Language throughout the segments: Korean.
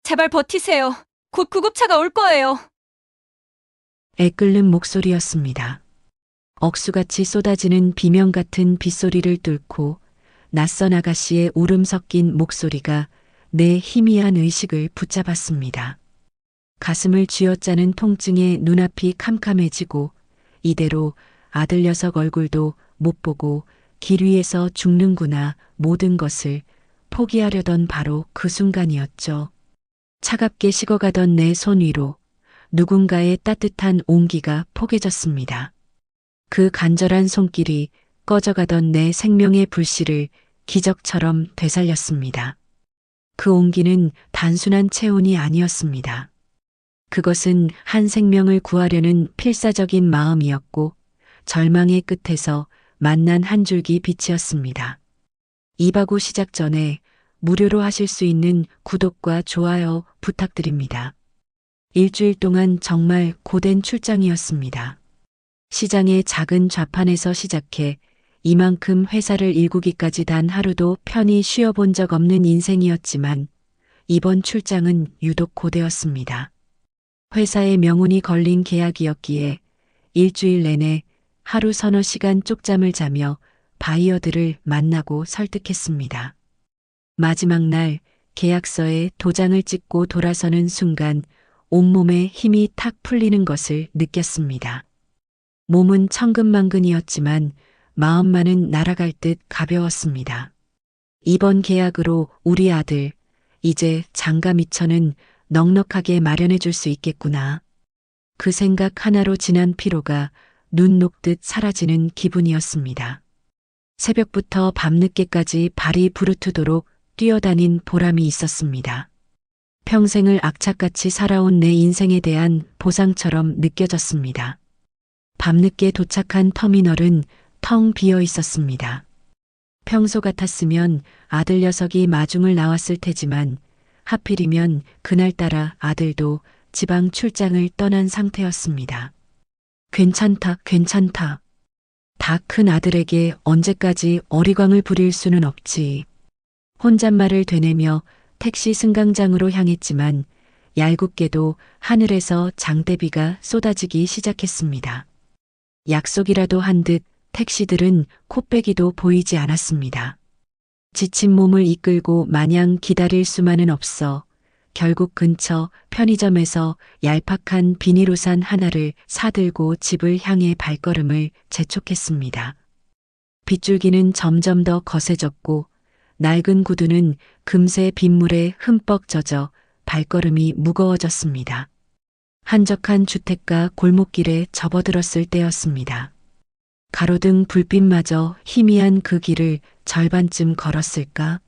제발 버티세요. 곧 구급차가 올 거예요. 애끓는 목소리였습니다. 억수같이 쏟아지는 비명 같은 빗소리를 뚫고 낯선 아가씨의 울음 섞인 목소리가 내 희미한 의식을 붙잡았습니다. 가슴을 쥐어짜는 통증에 눈앞이 캄캄해지고 이대로 아들 녀석 얼굴도 못 보고 길 위에서 죽는구나 모든 것을 포기하려던 바로 그 순간이었죠. 차갑게 식어가던 내 손 위로 누군가의 따뜻한 온기가 포개졌습니다. 그 간절한 손길이 꺼져가던 내 생명의 불씨를 기적처럼 되살렸습니다. 그 온기는 단순한 체온이 아니었습니다. 그것은 한 생명을 구하려는 필사적인 마음이었고 절망의 끝에서 만난 한 줄기 빛이었습니다. 이바구 시작 전에 무료로 하실 수 있는 구독과 좋아요 부탁드립니다. 일주일 동안 정말 고된 출장이었습니다. 시장의 작은 좌판에서 시작해 이만큼 회사를 일구기까지 단 하루도 편히 쉬어본 적 없는 인생이었지만 이번 출장은 유독 고되었습니다. 회사의 명운이 걸린 계약이었기에 일주일 내내 하루 서너 시간 쪽잠을 자며 바이어들을 만나고 설득했습니다. 마지막 날 계약서에 도장을 찍고 돌아서는 순간 온몸에 힘이 탁 풀리는 것을 느꼈습니다. 몸은 천근만근이었지만 마음만은 날아갈 듯 가벼웠습니다. 이번 계약으로 우리 아들, 이제 장가 미처는 넉넉하게 마련해 줄 수 있겠구나. 그 생각 하나로 지난 피로가 눈 녹듯 사라지는 기분이었습니다. 새벽부터 밤늦게까지 발이 부르트도록 뛰어다닌 보람이 있었습니다. 평생을 악착같이 살아온 내 인생에 대한 보상처럼 느껴졌습니다. 밤늦게 도착한 터미널은 텅 비어 있었습니다. 평소 같았으면 아들 녀석이 마중을 나왔을 테지만 하필이면 그날따라 아들도 지방 출장을 떠난 상태였습니다. 괜찮다, 괜찮다. 다 큰 아들에게 언제까지 어리광을 부릴 수는 없지. 혼잣말을 되뇌며 택시 승강장으로 향했지만 얄궂게도 하늘에서 장대비가 쏟아지기 시작했습니다. 약속이라도 한 듯 택시들은 코빼기도 보이지 않았습니다. 지친 몸을 이끌고 마냥 기다릴 수만은 없어 결국 근처 편의점에서 얄팍한 비닐우산 하나를 사들고 집을 향해 발걸음을 재촉했습니다. 빗줄기는 점점 더 거세졌고 낡은 구두는 금세 빗물에 흠뻑 젖어 발걸음이 무거워졌습니다. 한적한 주택가 골목길에 접어들었을 때였습니다. 가로등 불빛마저 희미한 그 길을 절반쯤 걸었을까?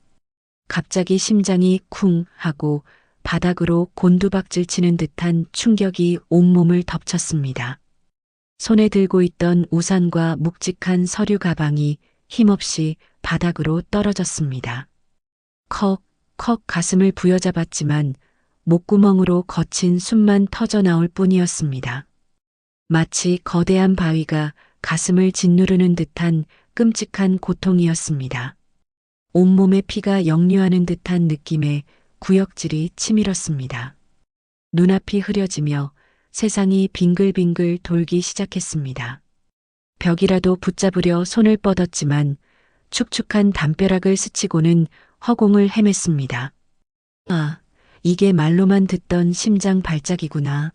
갑자기 심장이 쿵 하고 바닥으로 곤두박질 치는 듯한 충격이 온몸을 덮쳤습니다. 손에 들고 있던 우산과 묵직한 서류 가방이 힘없이 바닥으로 떨어졌습니다. 컥 가슴을 부여잡았지만 목구멍으로 거친 숨만 터져 나올 뿐이었습니다. 마치 거대한 바위가 가슴을 짓누르는 듯한 끔찍한 고통이었습니다. 온몸에 피가 역류하는 듯한 느낌에 구역질이 치밀었습니다. 눈앞이 흐려지며 세상이 빙글빙글 돌기 시작했습니다. 벽이라도 붙잡으려 손을 뻗었지만 축축한 담벼락을 스치고는 허공을 헤맸습니다. 아, 이게 말로만 듣던 심장 발작이구나.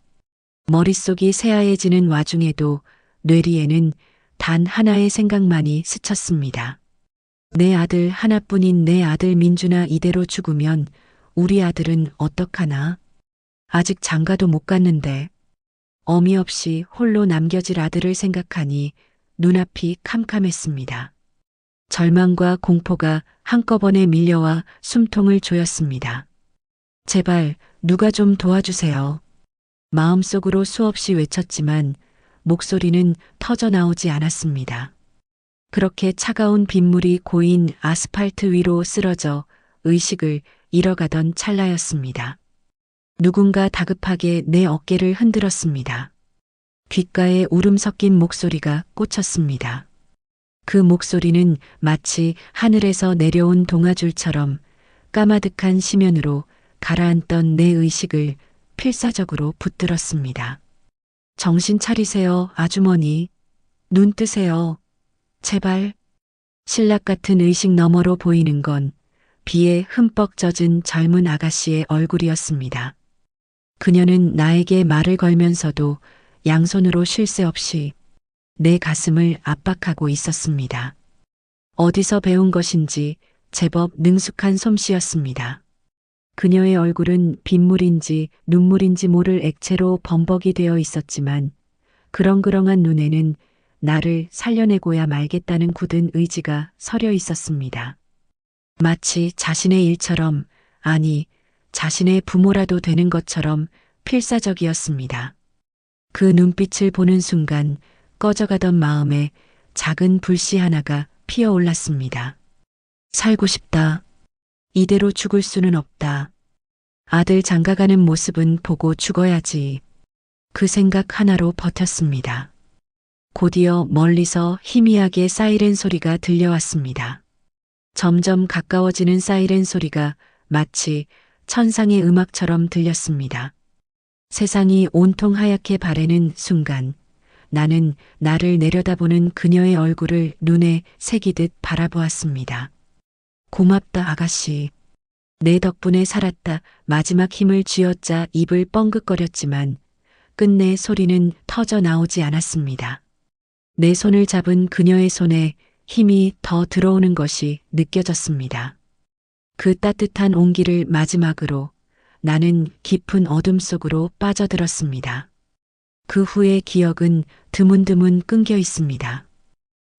머릿속이 새하얘지는 와중에도 뇌리에는 단 하나의 생각만이 스쳤습니다. 내 아들 하나뿐인 내 아들 민준아 이대로 죽으면 우리 아들은 어떡하나? 아직 장가도 못 갔는데. 어미 없이 홀로 남겨질 아들을 생각하니 눈앞이 캄캄했습니다. 절망과 공포가 한꺼번에 밀려와 숨통을 조였습니다. 제발 누가 좀 도와주세요. 마음속으로 수없이 외쳤지만 목소리는 터져 나오지 않았습니다. 그렇게 차가운 빗물이 고인 아스팔트 위로 쓰러져 의식을 잃어가던 찰나였습니다. 누군가 다급하게 내 어깨를 흔들었습니다. 귓가에 울음 섞인 목소리가 꽂혔습니다. 그 목소리는 마치 하늘에서 내려온 동아줄처럼 까마득한 심연으로 가라앉던 내 의식을 필사적으로 붙들었습니다. 정신 차리세요, 아주머니. 눈 뜨세요. 제발. 신락 같은 의식 너머로 보이는 건 비에 흠뻑 젖은 젊은 아가씨의 얼굴이었습니다. 그녀는 나에게 말을 걸면서도 양손으로 쉴 새 없이 내 가슴을 압박하고 있었습니다. 어디서 배운 것인지 제법 능숙한 솜씨였습니다. 그녀의 얼굴은 빗물인지 눈물인지 모를 액체로 범벅이 되어 있었지만 그렁그렁한 눈에는 나를 살려내고야 말겠다는 굳은 의지가 서려 있었습니다. 마치 자신의 일처럼, 아니, 자신의 부모라도 되는 것처럼 필사적이었습니다. 그 눈빛을 보는 순간 꺼져가던 마음에 작은 불씨 하나가 피어올랐습니다. 살고 싶다. 이대로 죽을 수는 없다. 아들 장가가는 모습은 보고 죽어야지. 그 생각 하나로 버텼습니다. 곧이어 멀리서 희미하게 사이렌 소리가 들려왔습니다. 점점 가까워지는 사이렌 소리가 마치 천상의 음악처럼 들렸습니다. 세상이 온통 하얗게 바래는 순간 나는 나를 내려다보는 그녀의 얼굴을 눈에 새기듯 바라보았습니다. 고맙다, 아가씨. 내 덕분에 살았다. 마지막 힘을 쥐어짜 입을 뻥긋거렸지만 끝내 소리는 터져 나오지 않았습니다. 내 손을 잡은 그녀의 손에 힘이 더 들어오는 것이 느껴졌습니다. 그 따뜻한 온기를 마지막으로 나는 깊은 어둠 속으로 빠져들었습니다. 그 후의 기억은 드문드문 끊겨 있습니다.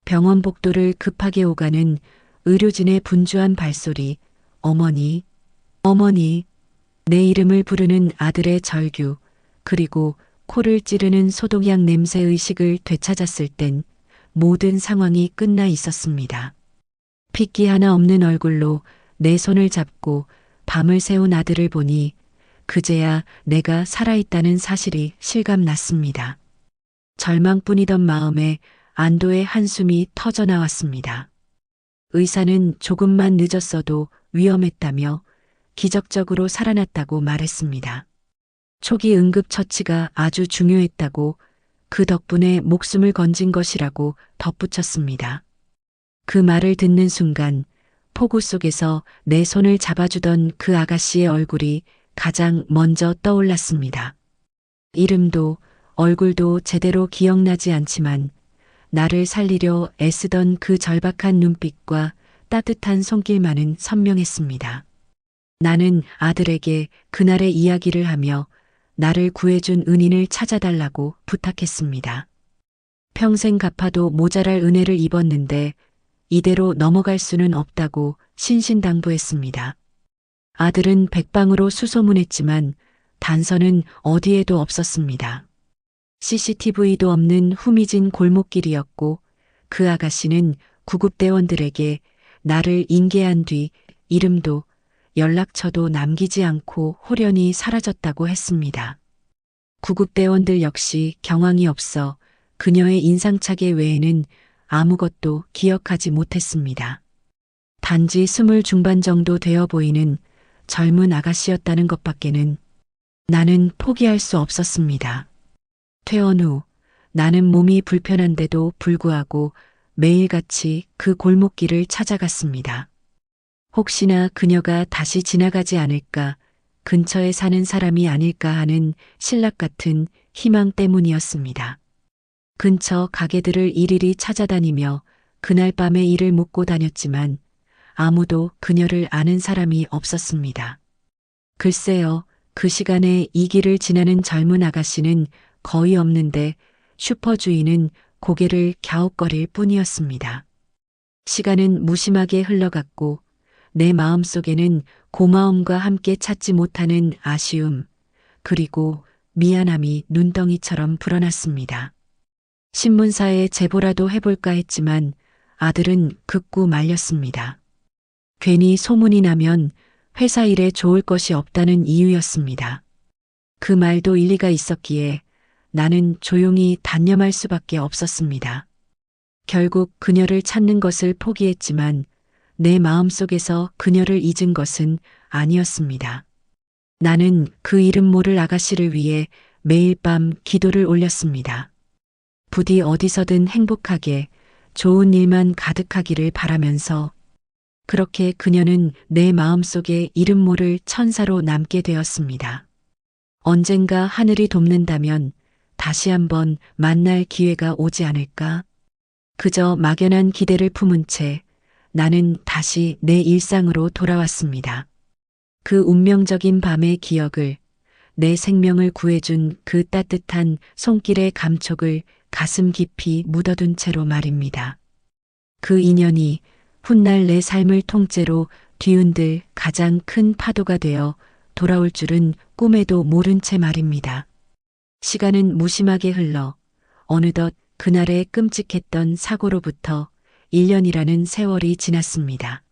병원 복도를 급하게 오가는 의료진의 분주한 발소리, 어머니, 어머니, 내 이름을 부르는 아들의 절규, 그리고 코를 찌르는 소독약 냄새 의식을 되찾았을 땐 모든 상황이 끝나 있었습니다. 핏기 하나 없는 얼굴로 내 손을 잡고 밤을 새운 아들을 보니 그제야 내가 살아있다는 사실이 실감났습니다. 절망뿐이던 마음에 안도의 한숨이 터져 나왔습니다. 의사는 조금만 늦었어도 위험했다며 기적적으로 살아났다고 말했습니다. 초기 응급처치가 아주 중요했다고 그 덕분에 목숨을 건진 것이라고 덧붙였습니다. 그 말을 듣는 순간 폭우 속에서 내 손을 잡아주던 그 아가씨의 얼굴이 가장 먼저 떠올랐습니다. 이름도 얼굴도 제대로 기억나지 않지만 나를 살리려 애쓰던 그 절박한 눈빛과 따뜻한 손길만은 선명했습니다. 나는 아들에게 그날의 이야기를 하며 나를 구해준 은인을 찾아달라고 부탁했습니다. 평생 갚아도 모자랄 은혜를 입었는데 이대로 넘어갈 수는 없다고 신신당부했습니다. 아들은 백방으로 수소문했지만 단서는 어디에도 없었습니다. CCTV도 없는 후미진 골목길이었고 그 아가씨는 구급대원들에게 나를 인계한 뒤 이름도 연락처도 남기지 않고 홀연히 사라졌다고 했습니다. 구급대원들 역시 경황이 없어 그녀의 인상착의 외에는 아무것도 기억하지 못했습니다. 단지 20 중반 정도 되어 보이는 젊은 아가씨였다는 것밖에는 나는 포기할 수 없었습니다. 퇴원 후 나는 몸이 불편한데도 불구하고 매일같이 그 골목길을 찾아갔습니다. 혹시나 그녀가 다시 지나가지 않을까, 근처에 사는 사람이 아닐까 하는 신락 같은 희망 때문이었습니다. 근처 가게들을 일일이 찾아다니며 그날 밤에 일을 묻고 다녔지만 아무도 그녀를 아는 사람이 없었습니다. 글쎄요, 그 시간에 이 길을 지나는 젊은 아가씨는 거의 없는데 슈퍼 주인은 고개를 갸웃거릴 뿐이었습니다. 시간은 무심하게 흘러갔고 내 마음속에는 고마움과 함께 찾지 못하는 아쉬움, 그리고 미안함이 눈덩이처럼 불어났습니다. 신문사에 제보라도 해볼까 했지만 아들은 극구 말렸습니다. 괜히 소문이 나면 회사 일에 좋을 것이 없다는 이유였습니다. 그 말도 일리가 있었기에 나는 조용히 단념할 수밖에 없었습니다. 결국 그녀를 찾는 것을 포기했지만 내 마음속에서 그녀를 잊은 것은 아니었습니다. 나는 그 이름 모를 아가씨를 위해 매일 밤 기도를 올렸습니다. 부디 어디서든 행복하게 좋은 일만 가득하기를 바라면서 그렇게 그녀는 내 마음속에 이름 모를 천사로 남게 되었습니다. 언젠가 하늘이 돕는다면 다시 한번 만날 기회가 오지 않을까? 그저 막연한 기대를 품은 채 나는 다시 내 일상으로 돌아왔습니다. 그 운명적인 밤의 기억을, 내 생명을 구해준 그 따뜻한 손길의 감촉을 가슴 깊이 묻어둔 채로 말입니다. 그 인연이 훗날 내 삶을 통째로 뒤흔들 가장 큰 파도가 되어 돌아올 줄은 꿈에도 모른 채 말입니다. 시간은 무심하게 흘러 어느덧 그날의 끔찍했던 사고로부터 1년이라는 세월이 지났습니다.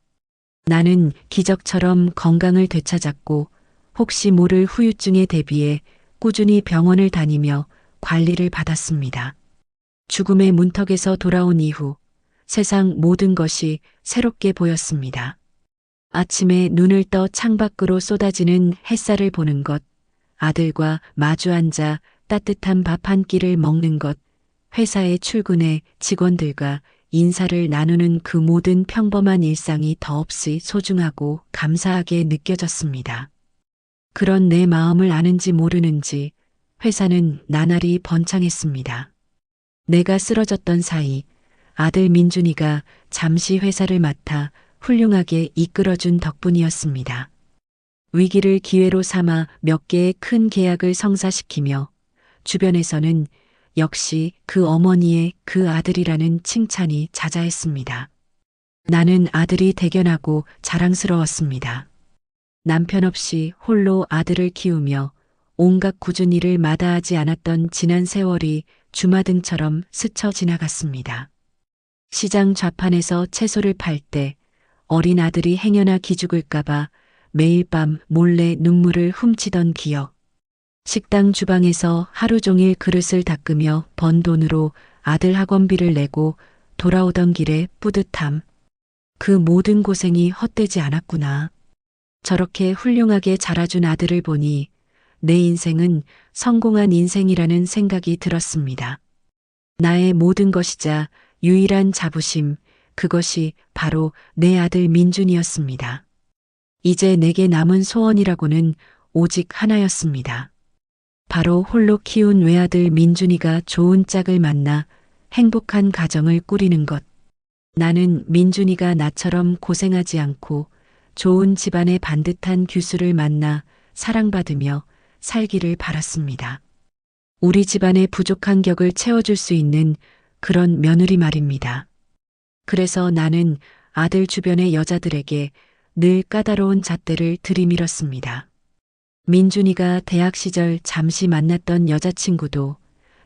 나는 기적처럼 건강을 되찾았고 혹시 모를 후유증에 대비해 꾸준히 병원을 다니며 관리를 받았습니다. 죽음의 문턱에서 돌아온 이후 세상 모든 것이 새롭게 보였습니다. 아침에 눈을 떠 창밖으로 쏟아지는 햇살을 보는 것, 아들과 마주 앉아 따뜻한 밥 한 끼를 먹는 것, 회사에 출근해 직원들과 인사를 나누는 그 모든 평범한 일상이 더없이 소중하고 감사하게 느껴졌습니다. 그런 내 마음을 아는지 모르는지 회사는 나날이 번창했습니다. 내가 쓰러졌던 사이 아들 민준이가 잠시 회사를 맡아 훌륭하게 이끌어준 덕분이었습니다. 위기를 기회로 삼아 몇 개의 큰 계약을 성사시키며 주변에서는 역시 그 어머니의 그 아들이라는 칭찬이 자자했습니다. 나는 아들이 대견하고 자랑스러웠습니다. 남편 없이 홀로 아들을 키우며 온갖 굳은 일을 마다하지 않았던 지난 세월이 주마등처럼 스쳐 지나갔습니다. 시장 좌판에서 채소를 팔 때 어린 아들이 행여나 기죽을까봐 매일 밤 몰래 눈물을 훔치던 기억. 식당 주방에서 하루 종일 그릇을 닦으며 번 돈으로 아들 학원비를 내고 돌아오던 길의 뿌듯함. 그 모든 고생이 헛되지 않았구나. 저렇게 훌륭하게 자라준 아들을 보니 내 인생은 성공한 인생이라는 생각이 들었습니다. 나의 모든 것이자 유일한 자부심, 그것이 바로 내 아들 민준이었습니다. 이제 내게 남은 소원이라고는 오직 하나였습니다. 바로 홀로 키운 외아들 민준이가 좋은 짝을 만나 행복한 가정을 꾸리는 것. 나는 민준이가 나처럼 고생하지 않고 좋은 집안의 반듯한 규수를 만나 사랑받으며 살기를 바랐습니다. 우리 집안의 부족한 격을 채워줄 수 있는 그런 며느리 말입니다. 그래서 나는 아들 주변의 여자들에게 늘 까다로운 잣대를 들이밀었습니다. 민준이가 대학 시절 잠시 만났던 여자친구도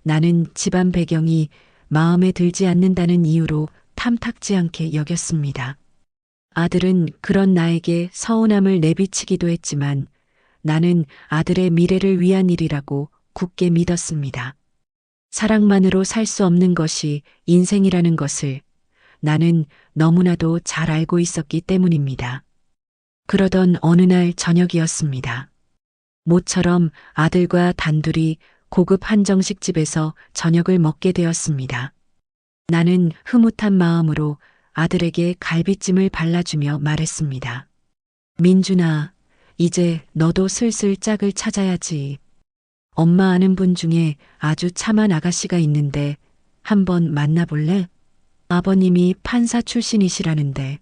나는 집안 배경이 마음에 들지 않는다는 이유로 탐탁지 않게 여겼습니다. 아들은 그런 나에게 서운함을 내비치기도 했지만 나는 아들의 미래를 위한 일이라고 굳게 믿었습니다. 사랑만으로 살 수 없는 것이 인생이라는 것을 나는 너무나도 잘 알고 있었기 때문입니다. 그러던 어느 날 저녁이었습니다. 모처럼 아들과 단둘이 고급 한정식집에서 저녁을 먹게 되었습니다. 나는 흐뭇한 마음으로 아들에게 갈비찜을 발라주며 말했습니다. 민준아, 이제 너도 슬슬 짝을 찾아야지. 엄마 아는 분 중에 아주 참한 아가씨가 있는데 한번 만나볼래? 아버님이 판사 출신이시라는데.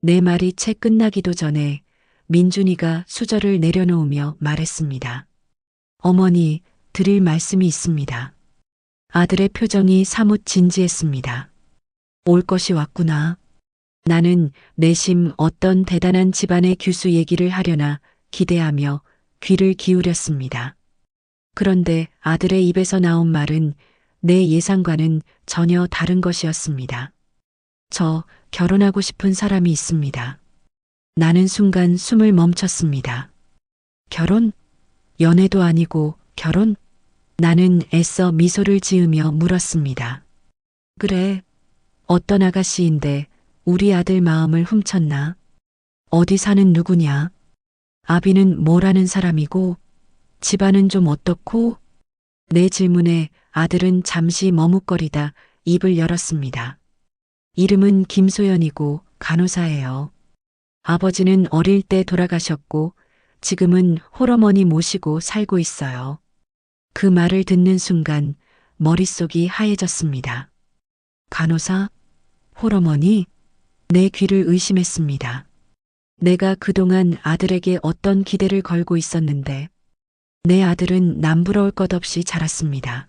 내 말이 채 끝나기도 전에 민준이가 수저를 내려놓으며 말했습니다. 어머니, 드릴 말씀이 있습니다. 아들의 표정이 사뭇 진지했습니다. 올 것이 왔구나. 나는 내심 어떤 대단한 집안의 규수 얘기를 하려나 기대하며 귀를 기울였습니다. 그런데 아들의 입에서 나온 말은 내 예상과는 전혀 다른 것이었습니다. 저 결혼하고 싶은 사람이 있습니다. 나는 순간 숨을 멈췄습니다. 결혼? 연애도 아니고 결혼? 나는 애써 미소를 지으며 물었습니다. 그래, 어떤 아가씨인데 우리 아들 마음을 훔쳤나? 어디 사는 누구냐? 아비는 뭘 하는 사람이고, 집안은 좀 어떻고? 내 질문에 아들은 잠시 머뭇거리다 입을 열었습니다. 이름은 김소연이고 간호사예요. 아버지는 어릴 때 돌아가셨고 지금은 홀어머니 모시고 살고 있어요. 그 말을 듣는 순간 머릿속이 하얘졌습니다. 간호사? 홀어머니? 내 귀를 의심했습니다. 내가 그동안 아들에게 어떤 기대를 걸고 있었는데 내 아들은 남부러울 것 없이 자랐습니다.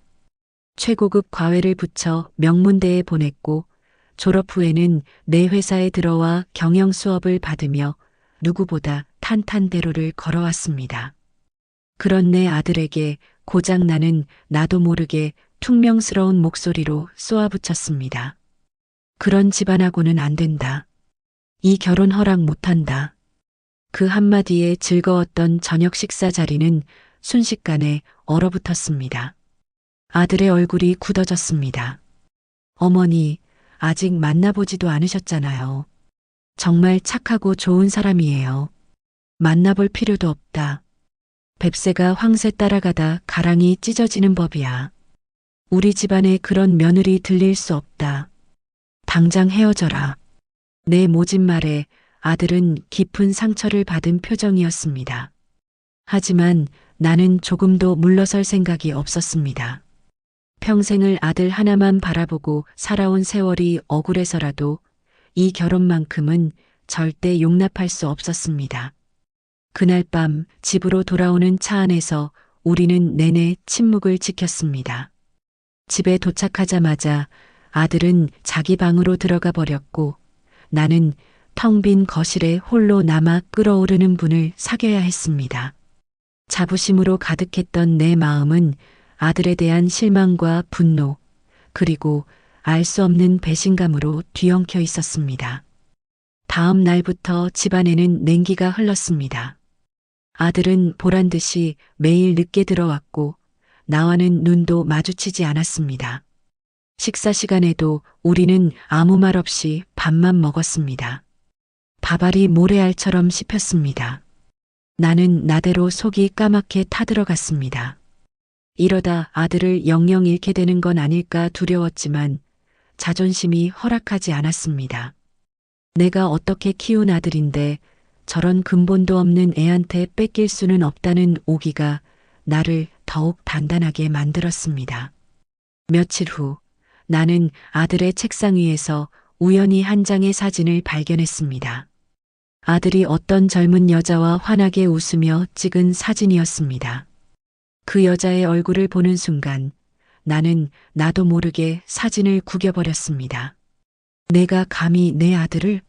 최고급 과외를 붙여 명문대에 보냈고 졸업 후에는 내 회사에 들어와 경영 수업을 받으며 누구보다 탄탄대로를 걸어왔습니다. 그런 내 아들에게 고작 나는 나도 모르게 퉁명스러운 목소리로 쏘아붙였습니다. 그런 집안하고는 안 된다. 이 결혼 허락 못한다. 그 한마디에 즐거웠던 저녁 식사 자리는 순식간에 얼어붙었습니다. 아들의 얼굴이 굳어졌습니다. 어머니, 아직 만나보지도 않으셨잖아요. 정말 착하고 좋은 사람이에요. 만나볼 필요도 없다. 뱁새가 황새 따라가다 가랑이 찢어지는 법이야. 우리 집안에 그런 며느리 들릴 수 없다. 당장 헤어져라. 내 모진 말에 아들은 깊은 상처를 받은 표정이었습니다. 하지만 나는 조금도 물러설 생각이 없었습니다. 평생을 아들 하나만 바라보고 살아온 세월이 억울해서라도 이 결혼만큼은 절대 용납할 수 없었습니다. 그날 밤 집으로 돌아오는 차 안에서 우리는 내내 침묵을 지켰습니다. 집에 도착하자마자 아들은 자기 방으로 들어가 버렸고 나는 텅 빈 거실에 홀로 남아 끓어오르는 분을 사귀어야 했습니다. 자부심으로 가득했던 내 마음은 아들에 대한 실망과 분노, 그리고 알 수 없는 배신감으로 뒤엉켜 있었습니다. 다음 날부터 집안에는 냉기가 흘렀습니다. 아들은 보란 듯이 매일 늦게 들어왔고 나와는 눈도 마주치지 않았습니다. 식사 시간에도 우리는 아무 말 없이 밥만 먹었습니다. 밥알이 모래알처럼 씹혔습니다. 나는 나대로 속이 까맣게 타들어갔습니다. 이러다 아들을 영영 잃게 되는 건 아닐까 두려웠지만 자존심이 허락하지 않았습니다. 내가 어떻게 키운 아들인데 저런 근본도 없는 애한테 뺏길 수는 없다는 오기가 나를 더욱 단단하게 만들었습니다. 며칠 후 나는 아들의 책상 위에서 우연히 한 장의 사진을 발견했습니다. 아들이 어떤 젊은 여자와 환하게 웃으며 찍은 사진이었습니다. 그 여자의 얼굴을 보는 순간 나는 나도 모르게 사진을 구겨버렸습니다. 내가 감히 내 아들을?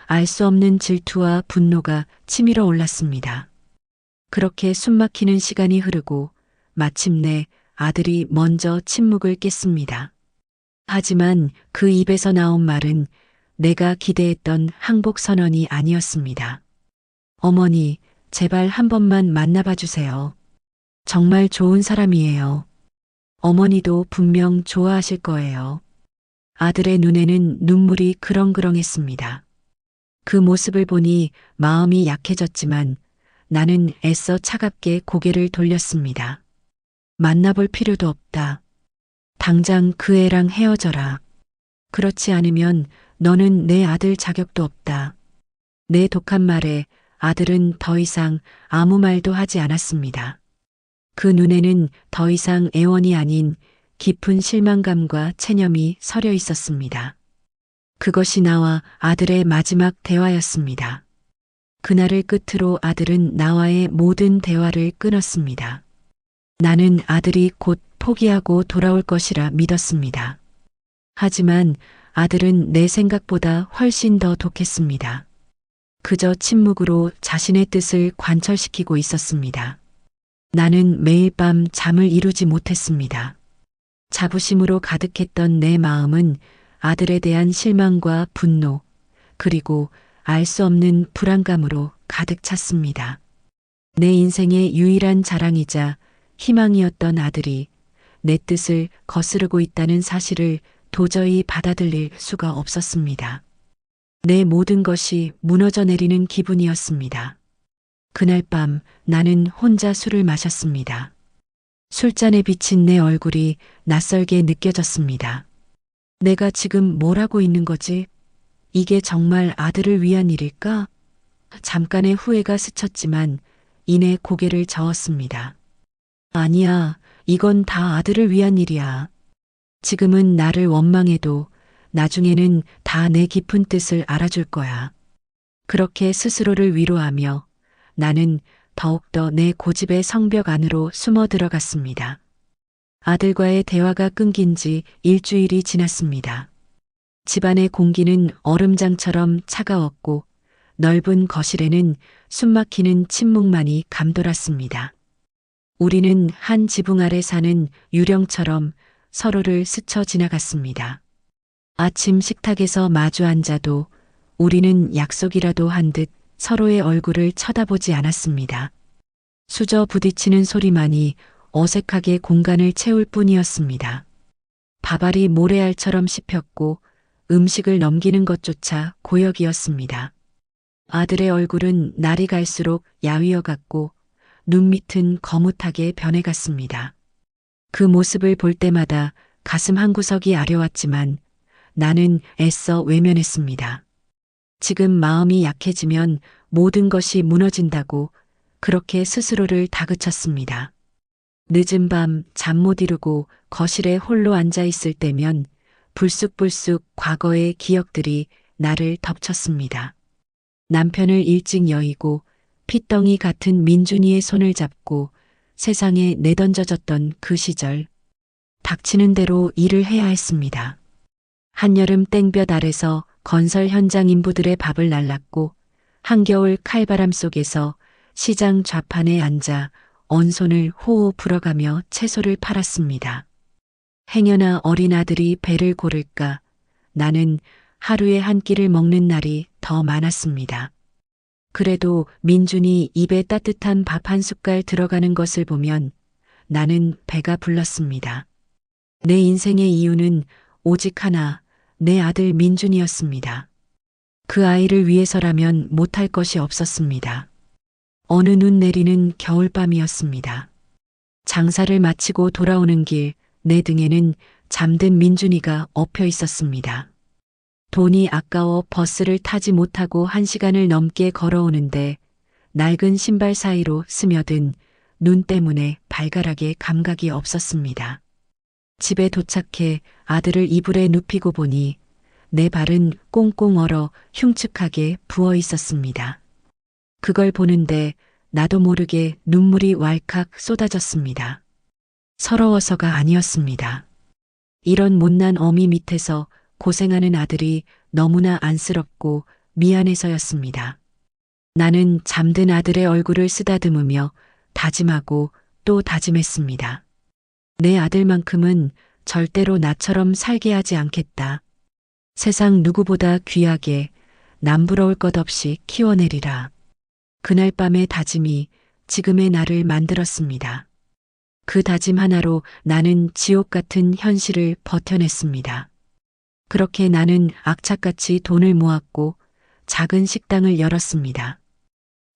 알 수 없는 질투와 분노가 치밀어 올랐습니다. 그렇게 숨막히는 시간이 흐르고 마침내 아들이 먼저 침묵을 깼습니다. 하지만 그 입에서 나온 말은 내가 기대했던 항복 선언이 아니었습니다. 어머니, 제발 한 번만 만나봐 주세요. 정말 좋은 사람이에요. 어머니도 분명 좋아하실 거예요. 아들의 눈에는 눈물이 그렁그렁했습니다. 그 모습을 보니 마음이 약해졌지만 나는 애써 차갑게 고개를 돌렸습니다. 만나볼 필요도 없다. 당장 그 애랑 헤어져라. 그렇지 않으면 너는 내 아들 자격도 없다. 내 독한 말에 아들은 더 이상 아무 말도 하지 않았습니다. 그 눈에는 더 이상 애원이 아닌 깊은 실망감과 체념이 서려 있었습니다. 그것이 나와 아들의 마지막 대화였습니다. 그날을 끝으로 아들은 나와의 모든 대화를 끊었습니다. 나는 아들이 곧 포기하고 돌아올 것이라 믿었습니다. 하지만 아들은 내 생각보다 훨씬 더 독했습니다. 그저 침묵으로 자신의 뜻을 관철시키고 있었습니다. 나는 매일 밤 잠을 이루지 못했습니다. 자부심으로 가득했던 내 마음은 아들에 대한 실망과 분노, 그리고 알 수 없는 불안감으로 가득 찼습니다. 내 인생의 유일한 자랑이자 희망이었던 아들이 내 뜻을 거스르고 있다는 사실을 도저히 받아들일 수가 없었습니다. 내 모든 것이 무너져 내리는 기분이었습니다. 그날 밤 나는 혼자 술을 마셨습니다. 술잔에 비친 내 얼굴이 낯설게 느껴졌습니다. 내가 지금 뭘 하고 있는 거지? 이게 정말 아들을 위한 일일까? 잠깐의 후회가 스쳤지만 이내 고개를 저었습니다. 아니야, 이건 다 아들을 위한 일이야. 지금은 나를 원망해도 나중에는 다 내 깊은 뜻을 알아줄 거야. 그렇게 스스로를 위로하며 나는 더욱더 내 고집의 성벽 안으로 숨어 들어갔습니다. 아들과의 대화가 끊긴 지 일주일이 지났습니다. 집안의 공기는 얼음장처럼 차가웠고 넓은 거실에는 숨막히는 침묵만이 감돌았습니다. 우리는 한 지붕 아래 사는 유령처럼 서로를 스쳐 지나갔습니다. 아침 식탁에서 마주 앉아도 우리는 약속이라도 한 듯 서로의 얼굴을 쳐다보지 않았습니다. 수저 부딪히는 소리만이 어색하게 공간을 채울 뿐이었습니다. 밥알이 모래알처럼 씹혔고 음식을 넘기는 것조차 고역이었습니다. 아들의 얼굴은 날이 갈수록 야위어 갔고 눈밑은 거뭇하게 변해갔습니다. 그 모습을 볼 때마다 가슴 한구석이 아려왔지만 나는 애써 외면했습니다. 지금 마음이 약해지면 모든 것이 무너진다고 그렇게 스스로를 다그쳤습니다. 늦은 밤 잠 못 이루고 거실에 홀로 앉아 있을 때면 불쑥불쑥 과거의 기억들이 나를 덮쳤습니다. 남편을 일찍 여의고 핏덩이 같은 민준이의 손을 잡고 세상에 내던져졌던 그 시절. 닥치는 대로 일을 해야 했습니다. 한여름 땡볕 아래서 건설 현장 인부들의 밥을 날랐고 한겨울 칼바람 속에서 시장 좌판에 앉아 언손을 호호 불어가며 채소를 팔았습니다. 행여나 어린 아들이 배를 고를까 나는 하루에 한 끼를 먹는 날이 더 많았습니다. 그래도 민준이 입에 따뜻한 밥 한 숟갈 들어가는 것을 보면 나는 배가 불렀습니다. 내 인생의 이유는 오직 하나, 내 아들 민준이었습니다. 그 아이를 위해서라면 못할 것이 없었습니다. 어느 눈 내리는 겨울밤이었습니다. 장사를 마치고 돌아오는 길, 내 등에는 잠든 민준이가 엎여 있었습니다. 돈이 아까워 버스를 타지 못하고 1시간을 넘게 걸어오는데 낡은 신발 사이로 스며든 눈 때문에 발가락에 감각이 없었습니다. 집에 도착해 아들을 이불에 눕히고 보니 내 발은 꽁꽁 얼어 흉측하게 부어 있었습니다. 그걸 보는데 나도 모르게 눈물이 왈칵 쏟아졌습니다. 서러워서가 아니었습니다. 이런 못난 어미 밑에서 고생하는 아들이 너무나 안쓰럽고 미안해서였습니다. 나는 잠든 아들의 얼굴을 쓰다듬으며 다짐하고 또 다짐했습니다. 내 아들만큼은 절대로 나처럼 살게 하지 않겠다. 세상 누구보다 귀하게 남부러울 것 없이 키워내리라. 그날 밤의 다짐이 지금의 나를 만들었습니다. 그 다짐 하나로 나는 지옥 같은 현실을 버텨냈습니다. 그렇게 나는 악착같이 돈을 모았고 작은 식당을 열었습니다.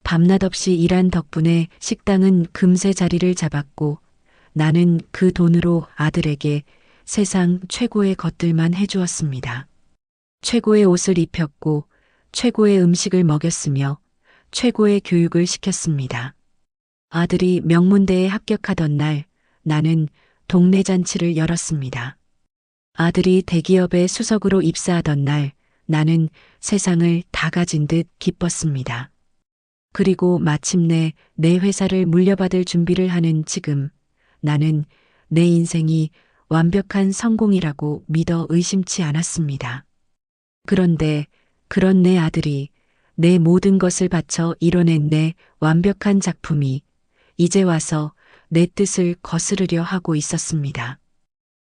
밤낮 없이 일한 덕분에 식당은 금세 자리를 잡았고 나는 그 돈으로 아들에게 세상 최고의 것들만 해주었습니다. 최고의 옷을 입혔고 최고의 음식을 먹였으며 최고의 교육을 시켰습니다. 아들이 명문대에 합격하던 날 나는 동네 잔치를 열었습니다. 아들이 대기업에 수석으로 입사하던 날 나는 세상을 다 가진 듯 기뻤습니다. 그리고 마침내 내 회사를 물려받을 준비를 하는 지금 나는 내 인생이 완벽한 성공이라고 믿어 의심치 않았습니다. 그런데 그런 내 아들이 내 모든 것을 바쳐 이뤄낸 내 완벽한 작품이 이제 와서 내 뜻을 거스르려 하고 있었습니다.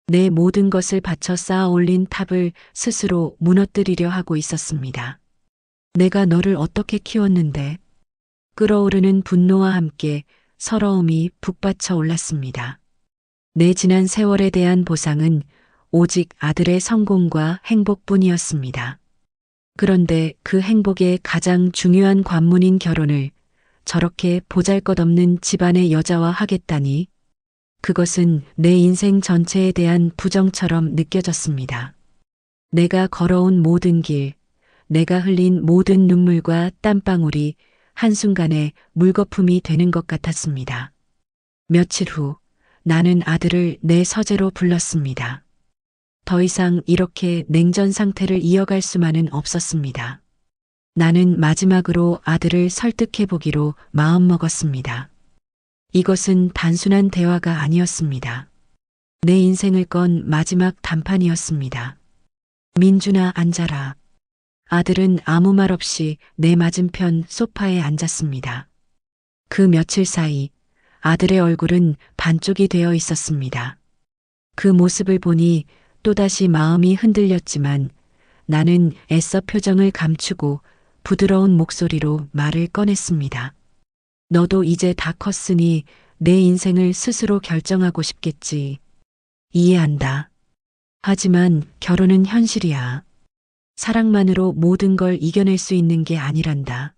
내 모든 것을 바쳐 쌓아 올린 탑을 스스로 무너뜨리려 하고 있었습니다. 내가 너를 어떻게 키웠는데? 끓어오르는 분노와 함께 서러움이 북받쳐 올랐습니다. 내 지난 세월에 대한 보상은 오직 아들의 성공과 행복뿐이었습니다. 그런데 그 행복의 가장 중요한 관문인 결혼을 저렇게 보잘것없는 집안의 여자와 하겠다니. 그것은 내 인생 전체에 대한 부정처럼 느껴졌습니다. 내가 걸어온 모든 길, 내가 흘린 모든 눈물과 땀방울이 한순간에 물거품이 되는 것 같았습니다. 며칠 후 나는 아들을 내 서재로 불렀습니다. 더 이상 이렇게 냉전 상태를 이어갈 수만은 없었습니다. 나는 마지막으로 아들을 설득해 보기로 마음먹었습니다. 이것은 단순한 대화가 아니었습니다. 내 인생을 건 마지막 단판이었습니다. 민준아, 앉아라. 아들은 아무 말 없이 내 맞은편 소파에 앉았습니다. 그 며칠 사이 아들의 얼굴은 반쪽이 되어 있었습니다. 그 모습을 보니 또다시 마음이 흔들렸지만 나는 애써 표정을 감추고 부드러운 목소리로 말을 꺼냈습니다. 너도 이제 다 컸으니 내 인생을 스스로 결정하고 싶겠지. 이해한다. 하지만 결혼은 현실이야. 사랑만으로 모든 걸 이겨낼 수 있는 게 아니란다.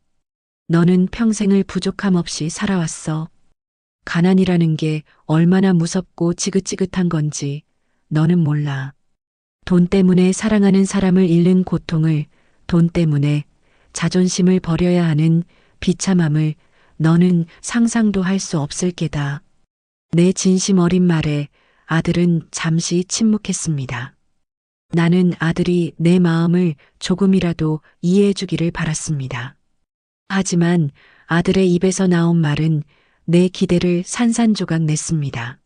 너는 평생을 부족함 없이 살아왔어. 가난이라는 게 얼마나 무섭고 지긋지긋한 건지 너는 몰라. 돈 때문에 사랑하는 사람을 잃는 고통을, 돈 때문에 자존심을 버려야 하는 비참함을 너는 상상도 할 수 없을 게다. 내 진심 어린 말에 아들은 잠시 침묵했습니다. 나는 아들이 내 마음을 조금이라도 이해해 주기를 바랐습니다. 하지만 아들의 입에서 나온 말은 내 기대를 산산조각 냈습니다.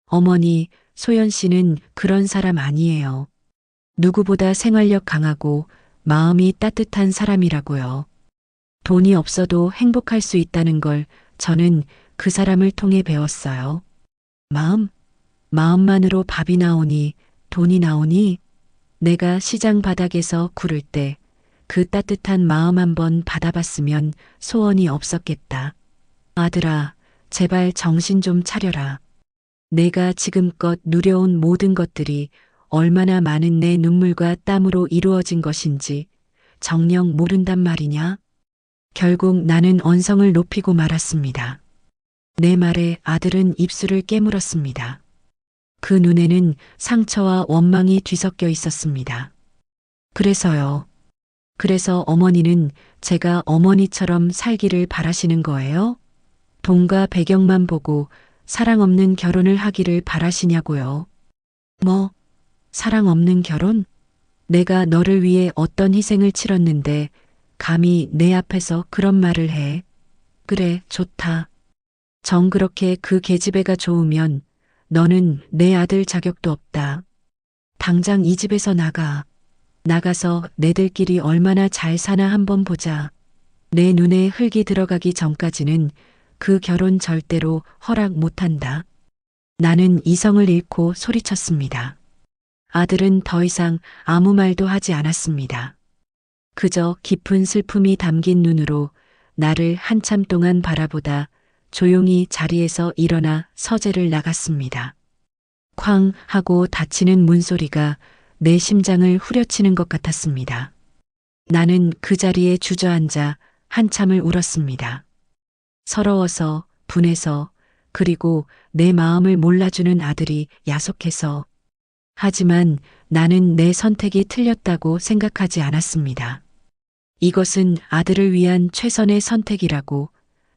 어머니, 소연 씨는 그런 사람 아니에요. 누구보다 생활력 강하고 마음이 따뜻한 사람이라고요. 돈이 없어도 행복할 수 있다는 걸 저는 그 사람을 통해 배웠어요. 마음만으로 밥이 나오니, 돈이 나오니, 내가 시장 바닥에서 굴을 때 그 따뜻한 마음 한번 받아봤으면 소원이 없었겠다. 아들아, 제발 정신 좀 차려라. 내가 지금껏 누려온 모든 것들이 얼마나 많은 내 눈물과 땀으로 이루어진 것인지 정녕 모른단 말이냐? 결국 나는 언성을 높이고 말았습니다. 내 말에 아들은 입술을 깨물었습니다. 그 눈에는 상처와 원망이 뒤섞여 있었습니다. 그래서 어머니는 제가 어머니처럼 살기를 바라시는 거예요? 돈과 배경만 보고 사랑 없는 결혼을 하기를 바라시냐고요? 뭐, 사랑 없는 결혼? 내가 너를 위해 어떤 희생을 치렀는데 감히 내 앞에서 그런 말을 해. 그래, 좋다. 정 그렇게 그 계집애가 좋으면 너는 내 아들 자격도 없다. 당장 이 집에서 나가. 나가서 내들끼리 얼마나 잘 사나 한번 보자. 내 눈에 흙이 들어가기 전까지는 그 결혼 절대로 허락 못한다. 나는 이성을 잃고 소리쳤습니다. 아들은 더 이상 아무 말도 하지 않았습니다. 그저 깊은 슬픔이 담긴 눈으로 나를 한참 동안 바라보다 조용히 자리에서 일어나 서재를 나갔습니다. 쾅 하고 닫히는 문소리가 내 심장을 후려치는 것 같았습니다. 나는 그 자리에 주저앉아 한참을 울었습니다. 서러워서, 분해서, 그리고 내 마음을 몰라주는 아들이 야속해서. 하지만 나는 내 선택이 틀렸다고 생각하지 않았습니다. 이것은 아들을 위한 최선의 선택이라고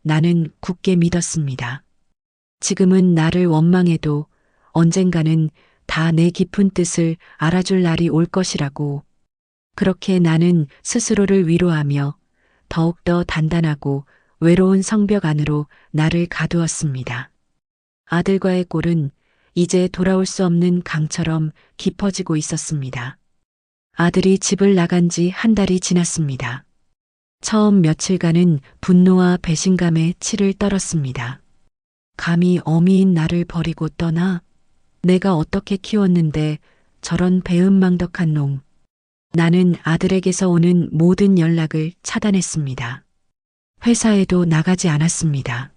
나는 굳게 믿었습니다. 지금은 나를 원망해도 언젠가는 다 내 깊은 뜻을 알아줄 날이 올 것이라고. 그렇게 나는 스스로를 위로하며 더욱더 단단하고 외로운 성벽 안으로 나를 가두었습니다. 아들과의 꼴은 이제 돌아올 수 없는 강처럼 깊어지고 있었습니다. 아들이 집을 나간 지 한 달이 지났습니다. 처음 며칠간은 분노와 배신감에 치를 떨었습니다. 감히 어미인 나를 버리고 떠나? 내가 어떻게 키웠는데 저런 배은망덕한 놈. 나는 아들에게서 오는 모든 연락을 차단했습니다. 회사에도 나가지 않았습니다.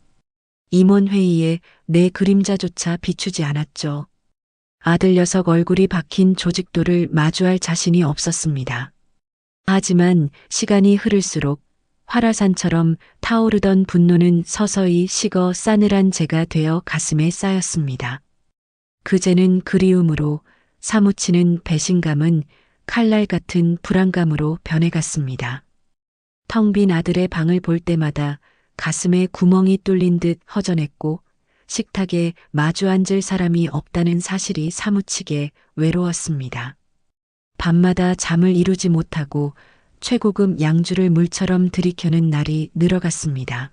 임원회의에 내 그림자조차 비추지 않았죠. 아들 녀석 얼굴이 박힌 조직도를 마주할 자신이 없었습니다. 하지만 시간이 흐를수록 활화산처럼 타오르던 분노는 서서히 식어 싸늘한 재가 되어 가슴에 쌓였습니다. 그제는 그리움으로, 사무치는 배신감은 칼날 같은 불안감으로 변해갔습니다. 텅 빈 아들의 방을 볼 때마다 가슴에 구멍이 뚫린 듯 허전했고, 식탁에 마주 앉을 사람이 없다는 사실이 사무치게 외로웠습니다. 밤마다 잠을 이루지 못하고 최고급 양주를 물처럼 들이켜는 날이 늘어갔습니다.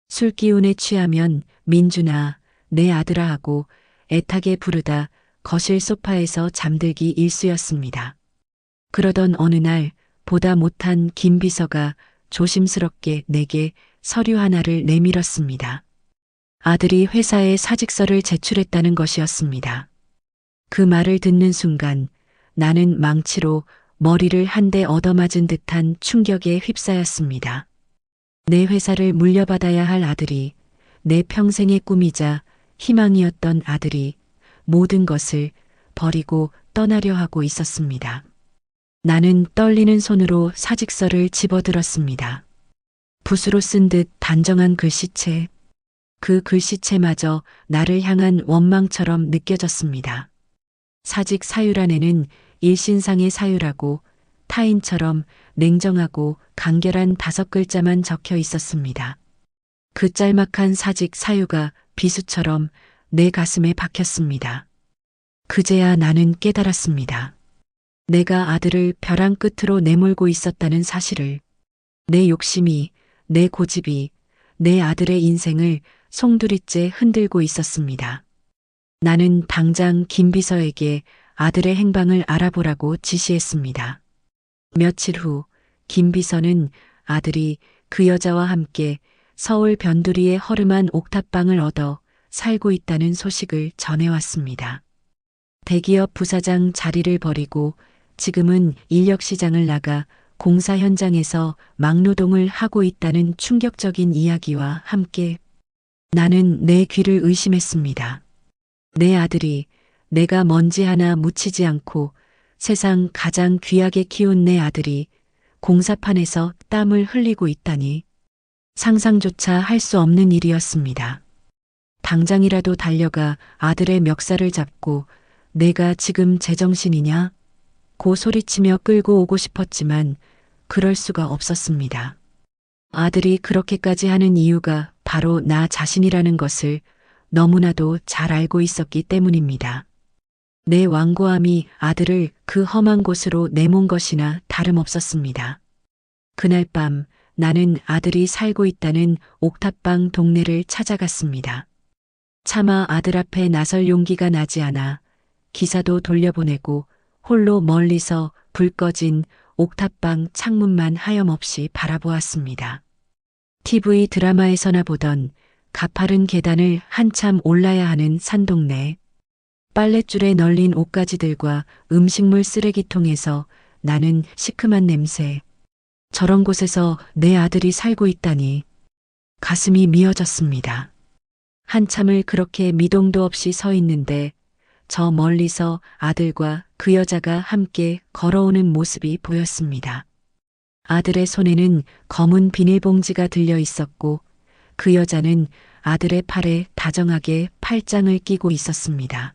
술 기운에 취하면 민준아, 내 아들아 하고 애타게 부르다 거실 소파에서 잠들기 일쑤였습니다. 그러던 어느 날 보다 못한 김 비서가 조심스럽게 내게 서류 하나를 내밀었습니다. 아들이 회사에 사직서를 제출했다는 것이었습니다. 그 말을 듣는 순간 나는 망치로 머리를 한 대 얻어맞은 듯한 충격에 휩싸였습니다. 내 회사를 물려받아야 할 아들이, 내 평생의 꿈이자 희망이었던 아들이 모든 것을 버리고 떠나려 하고 있었습니다. 나는 떨리는 손으로 사직서를 집어들었습니다. 붓으로 쓴 듯 단정한 글씨체, 그 글씨체마저 나를 향한 원망처럼 느껴졌습니다. 사직 사유란에는 일신상의 사유라고 타인처럼 냉정하고 간결한 5글자만 적혀 있었습니다. 그 짤막한 사직 사유가 비수처럼 내 가슴에 박혔습니다. 그제야 나는 깨달았습니다. 내가 아들을 벼랑 끝으로 내몰고 있었다는 사실을, 내 욕심이, 내 고집이, 내 아들의 인생을 송두리째 흔들고 있었습니다. 나는 당장 김 비서에게 아들의 행방을 알아보라고 지시했습니다. 며칠 후 김 비서는 아들이 그 여자와 함께 서울 변두리의 허름한 옥탑방을 얻어 살고 있다는 소식을 전해왔습니다. 대기업 부사장 자리를 버리고 지금은 인력시장을 나가 공사 현장에서 막노동을 하고 있다는 충격적인 이야기와 함께 나는 내 귀를 의심했습니다. 내 아들이 내가 먼지 하나 묻히지 않고 세상 가장 귀하게 키운 내 아들이 공사판에서 땀을 흘리고 있다니 상상조차 할 수 없는 일이었습니다. 당장이라도 달려가 아들의 멱살을 잡고 내가 지금 제정신이냐? 고 소리치며 끌고 오고 싶었지만 그럴 수가 없었습니다. 아들이 그렇게까지 하는 이유가 바로 나 자신이라는 것을 너무나도 잘 알고 있었기 때문입니다. 내 완고함이 아들을 그 험한 곳으로 내몬 것이나 다름없었습니다. 그날 밤 나는 아들이 살고 있다는 옥탑방 동네를 찾아갔습니다. 차마 아들 앞에 나설 용기가 나지 않아 기사도 돌려보내고 홀로 멀리서 불 꺼진 옥탑방 창문만 하염없이 바라보았습니다. TV 드라마에서나 보던 가파른 계단을 한참 올라야 하는 산동네. 빨랫줄에 널린 옷가지들과 음식물 쓰레기통에서 나는 시큼한 냄새. 저런 곳에서 내 아들이 살고 있다니. 가슴이 미어졌습니다. 한참을 그렇게 미동도 없이 서 있는데 저 멀리서 아들과 그 여자가 함께 걸어오는 모습이 보였습니다. 아들의 손에는 검은 비닐봉지가 들려 있었고 그 여자는 아들의 팔에 다정하게 팔짱을 끼고 있었습니다.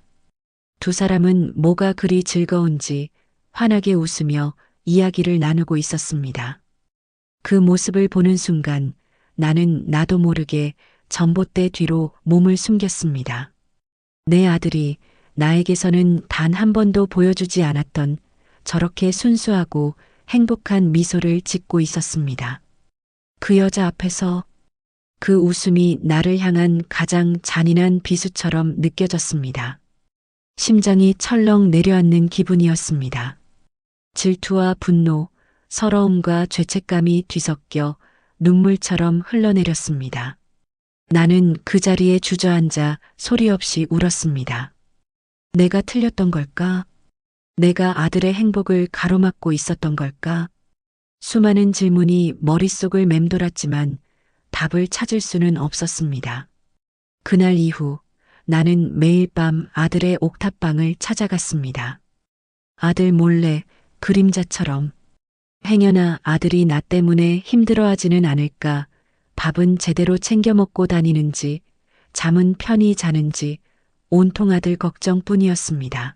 두 사람은 뭐가 그리 즐거운지 환하게 웃으며 이야기를 나누고 있었습니다. 그 모습을 보는 순간 나는 나도 모르게 전봇대 뒤로 몸을 숨겼습니다. 내 아들이 나에게서는 단 한 번도 보여주지 않았던 저렇게 순수하고 행복한 미소를 짓고 있었습니다. 그 여자 앞에서 그 웃음이 나를 향한 가장 잔인한 비수처럼 느껴졌습니다. 심장이 철렁 내려앉는 기분이었습니다. 질투와 분노, 서러움과 죄책감이 뒤섞여 눈물처럼 흘러내렸습니다. 나는 그 자리에 주저앉아 소리 없이 울었습니다. 내가 틀렸던 걸까? 내가 아들의 행복을 가로막고 있었던 걸까? 수많은 질문이 머릿속을 맴돌았지만 답을 찾을 수는 없었습니다. 그날 이후 나는 매일 밤 아들의 옥탑방을 찾아갔습니다. 아들 몰래 그림자처럼 행여나 아들이 나 때문에 힘들어하지는 않을까, 밥은 제대로 챙겨 먹고 다니는지, 잠은 편히 자는지, 온통 아들 걱정뿐이었습니다.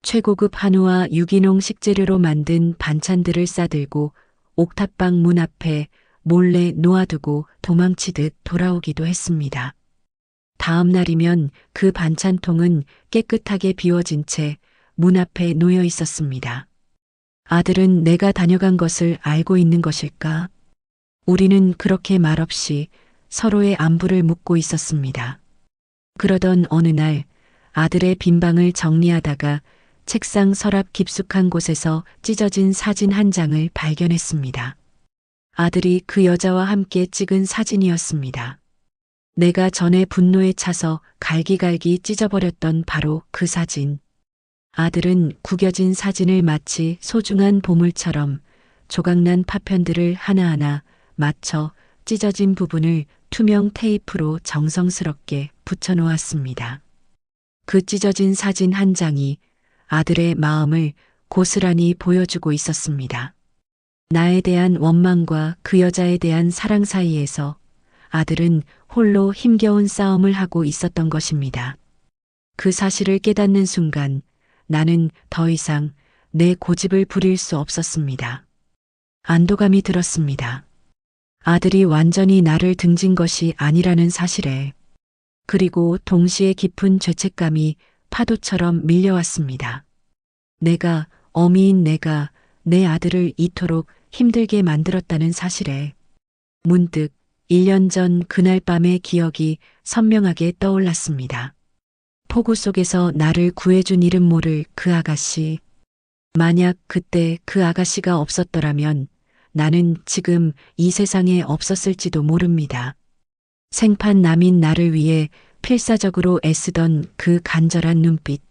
최고급 한우와 유기농 식재료로 만든 반찬들을 싸들고 옥탑방 문 앞에 몰래 놓아두고 도망치듯 돌아오기도 했습니다. 다음 날이면 그 반찬통은 깨끗하게 비워진 채 문 앞에 놓여 있었습니다. 아들은 내가 다녀간 것을 알고 있는 것일까? 우리는 그렇게 말없이 서로의 안부를 묻고 있었습니다. 그러던 어느 날 아들의 빈 방을 정리하다가 책상 서랍 깊숙한 곳에서 찢어진 사진 한 장을 발견했습니다. 아들이 그 여자와 함께 찍은 사진이었습니다. 내가 전에 분노에 차서 갈기갈기 찢어버렸던 바로 그 사진. 아들은 구겨진 사진을 마치 소중한 보물처럼 조각난 파편들을 하나하나 맞춰 찢어진 부분을 투명 테이프로 정성스럽게 붙여놓았습니다. 그 찢어진 사진 한 장이 아들의 마음을 고스란히 보여주고 있었습니다. 나에 대한 원망과 그 여자에 대한 사랑 사이에서 아들은 홀로 힘겨운 싸움을 하고 있었던 것입니다. 그 사실을 깨닫는 순간 나는 더 이상 내 고집을 부릴 수 없었습니다. 안도감이 들었습니다. 아들이 완전히 나를 등진 것이 아니라는 사실에, 그리고 동시에 깊은 죄책감이 파도처럼 밀려왔습니다. 내가, 어미인 내가 내 아들을 이토록 힘들게 만들었다는 사실에 문득 1년 전 그날 밤의 기억이 선명하게 떠올랐습니다. 폭우 속에서 나를 구해준 이름 모를 그 아가씨. 만약 그때 그 아가씨가 없었더라면 나는 지금 이 세상에 없었을지도 모릅니다. 생판남인 나를 위해 필사적으로 애쓰던 그 간절한 눈빛.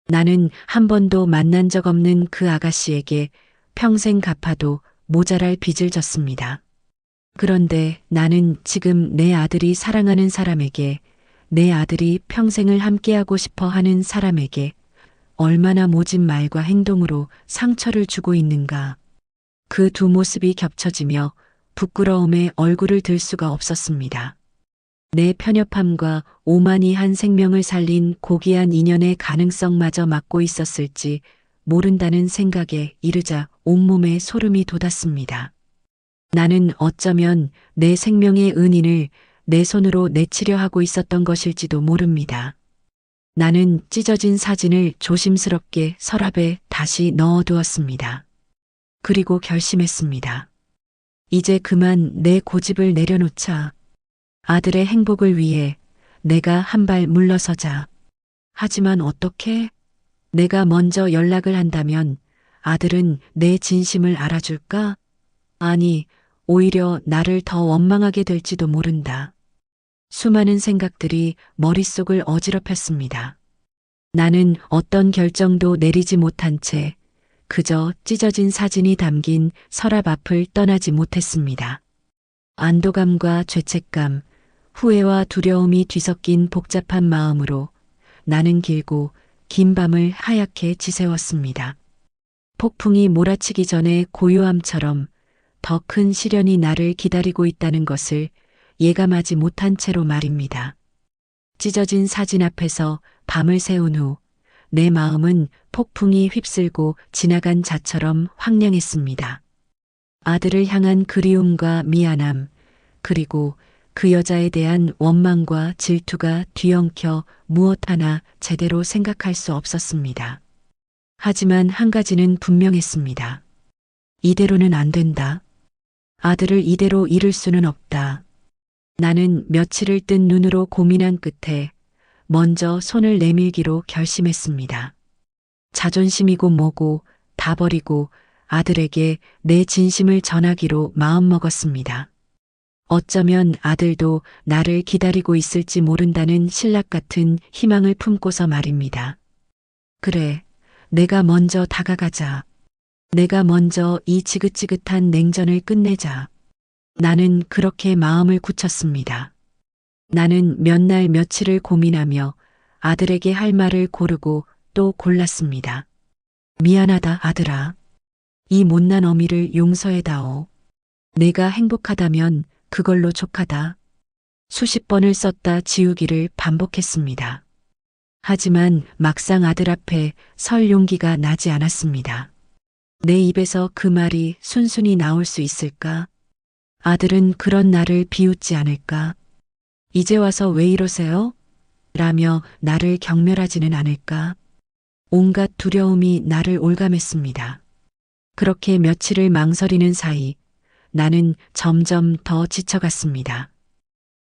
나는 한 번도 만난 적 없는 그 아가씨에게 평생 갚아도 모자랄 빚을 졌습니다. 그런데 나는 지금 내 아들이 사랑하는 사람에게, 내 아들이 평생을 함께하고 싶어 하는 사람에게 얼마나 모진 말과 행동으로 상처를 주고 있는가. 그 두 모습이 겹쳐지며 부끄러움에 얼굴을 들 수가 없었습니다. 내 편협함과 오만이 한 생명을 살린 고귀한 인연의 가능성마저 막고 있었을지 모른다는 생각에 이르자 온몸에 소름이 돋았습니다. 나는 어쩌면 내 생명의 은인을 내 손으로 내치려 하고 있었던 것일지도 모릅니다. 나는 찢어진 사진을 조심스럽게 서랍에 다시 넣어두었습니다. 그리고 결심했습니다. 이제 그만 내 고집을 내려놓자. 아들의 행복을 위해 내가 한 발 물러서자. 하지만 어떻게? 내가 먼저 연락을 한다면 아들은 내 진심을 알아줄까? 아니, 오히려 나를 더 원망하게 될지도 모른다. 수많은 생각들이 머릿속을 어지럽혔습니다. 나는 어떤 결정도 내리지 못한 채 그저 찢어진 사진이 담긴 서랍 앞을 떠나지 못했습니다. 안도감과 죄책감, 후회와 두려움이 뒤섞인 복잡한 마음으로 나는 길고 긴 밤을 하얗게 지새웠습니다. 폭풍이 몰아치기 전에 고요함처럼 더 큰 시련이 나를 기다리고 있다는 것을 예감하지 못한 채로 말입니다. 찢어진 사진 앞에서 밤을 새운 후 내 마음은 폭풍이 휩쓸고 지나간 자처럼 황량했습니다. 아들을 향한 그리움과 미안함, 그리고 그 여자에 대한 원망과 질투가 뒤엉켜 무엇 하나 제대로 생각할 수 없었습니다. 하지만 한 가지는 분명했습니다. 이대로는 안 된다. 아들을 이대로 잃을 수는 없다. 나는 며칠을 뜬 눈으로 고민한 끝에 먼저 손을 내밀기로 결심했습니다. 자존심이고 뭐고 다 버리고 아들에게 내 진심을 전하기로 마음먹었습니다. 어쩌면 아들도 나를 기다리고 있을지 모른다는 신락 같은 희망을 품고서 말입니다. 그래, 내가 먼저 다가가자. 내가 먼저 이 지긋지긋한 냉전을 끝내자. 나는 그렇게 마음을 굳혔습니다. 나는 몇 날 며칠을 고민하며 아들에게 할 말을 고르고 또 골랐습니다. 미안하다, 아들아. 이 못난 어미를 용서해다오. 내가 행복하다면 그걸로 족하다. 수십 번을 썼다 지우기를 반복했습니다. 하지만 막상 아들 앞에 설 용기가 나지 않았습니다. 내 입에서 그 말이 순순히 나올 수 있을까? 아들은 그런 나를 비웃지 않을까? 이제 와서 왜 이러세요? 라며 나를 경멸하지는 않을까? 온갖 두려움이 나를 올감했습니다. 그렇게 며칠을 망설이는 사이 나는 점점 더 지쳐갔습니다.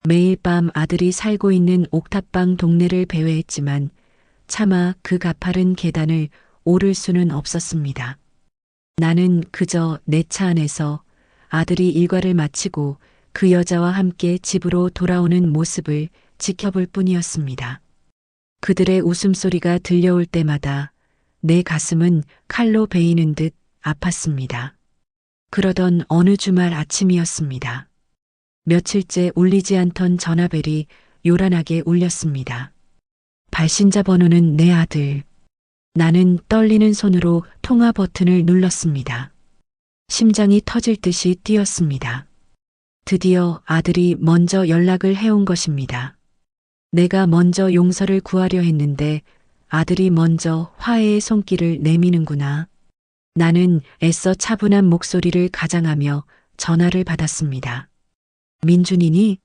매일 밤 아들이 살고 있는 옥탑방 동네를 배회했지만 차마 그 가파른 계단을 오를 수는 없었습니다. 나는 그저 내 차 안에서 아들이 일과를 마치고 그 여자와 함께 집으로 돌아오는 모습을 지켜볼 뿐이었습니다. 그들의 웃음소리가 들려올 때마다 내 가슴은 칼로 베이는 듯 아팠습니다. 그러던 어느 주말 아침이었습니다. 며칠째 울리지 않던 전화벨이 요란하게 울렸습니다. 발신자 번호는 내 아들. 나는 떨리는 손으로 통화 버튼을 눌렀습니다. 심장이 터질 듯이 뛰었습니다. 드디어 아들이 먼저 연락을 해온 것입니다. 내가 먼저 용서를 구하려 했는데 아들이 먼저 화해의 손길을 내미는구나. 나는 애써 차분한 목소리를 가장하며 전화를 받았습니다. 민준이니?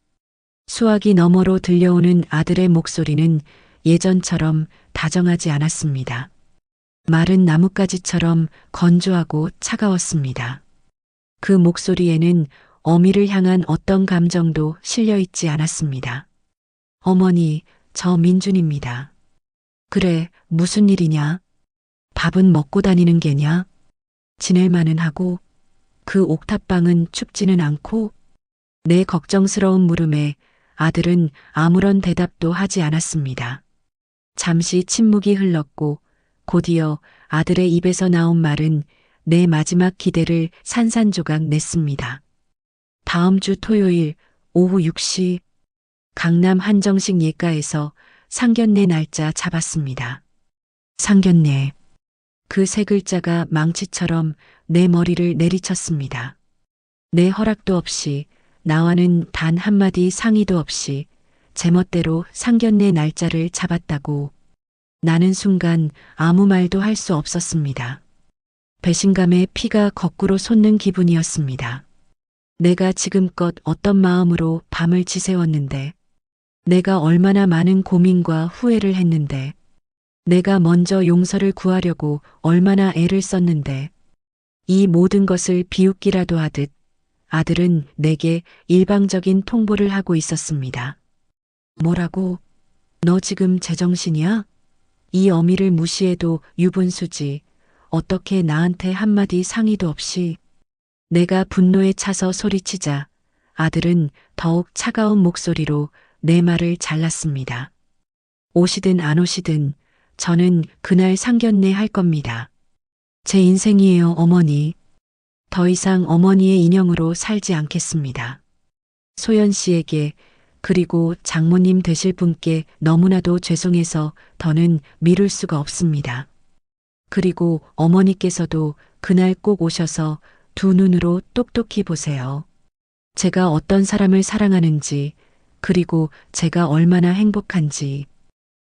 수화기 너머로 들려오는 아들의 목소리는 예전처럼 다정하지 않았습니다. 마른 나뭇가지처럼 건조하고 차가웠습니다. 그 목소리에는 어미를 향한 어떤 감정도 실려 있지 않았습니다. 어머니, 저 민준입니다. 그래, 무슨 일이냐? 밥은 먹고 다니는 게냐? 지낼만은 하고, 그 옥탑방은 춥지는 않고, 내 걱정스러운 물음에 아들은 아무런 대답도 하지 않았습니다. 잠시 침묵이 흘렀고 곧이어 아들의 입에서 나온 말은 내 마지막 기대를 산산조각 냈습니다. 다음 주 토요일 오후 6시 강남 한정식 예가에서 상견례 날짜 잡았습니다. 상견례. 그 세 글자가 망치처럼 내 머리를 내리쳤습니다. 내 허락도 없이 나와는 단 한마디 상의도 없이 제멋대로 상견례 날짜를 잡았다고 나는 순간 아무 말도 할 수 없었습니다. 배신감에 피가 거꾸로 솟는 기분이었습니다. 내가 지금껏 어떤 마음으로 밤을 지새웠는데, 내가 얼마나 많은 고민과 후회를 했는데, 내가 먼저 용서를 구하려고 얼마나 애를 썼는데, 이 모든 것을 비웃기라도 하듯 아들은 내게 일방적인 통보를 하고 있었습니다. 뭐라고? 너 지금 제정신이야? 이 어미를 무시해도 유분수지. 어떻게 나한테 한마디 상의도 없이. 내가 분노에 차서 소리치자 아들은 더욱 차가운 목소리로 내 말을 잘랐습니다. 오시든 안 오시든 저는 그날 상견례 할 겁니다. 제 인생이에요, 어머니. 더 이상 어머니의 인형으로 살지 않겠습니다. 소연 씨에게 그리고 장모님 되실 분께 너무나도 죄송해서 더는 미룰 수가 없습니다. 그리고 어머니께서도 그날 꼭 오셔서 두 눈으로 똑똑히 보세요. 제가 어떤 사람을 사랑하는지, 그리고 제가 얼마나 행복한지.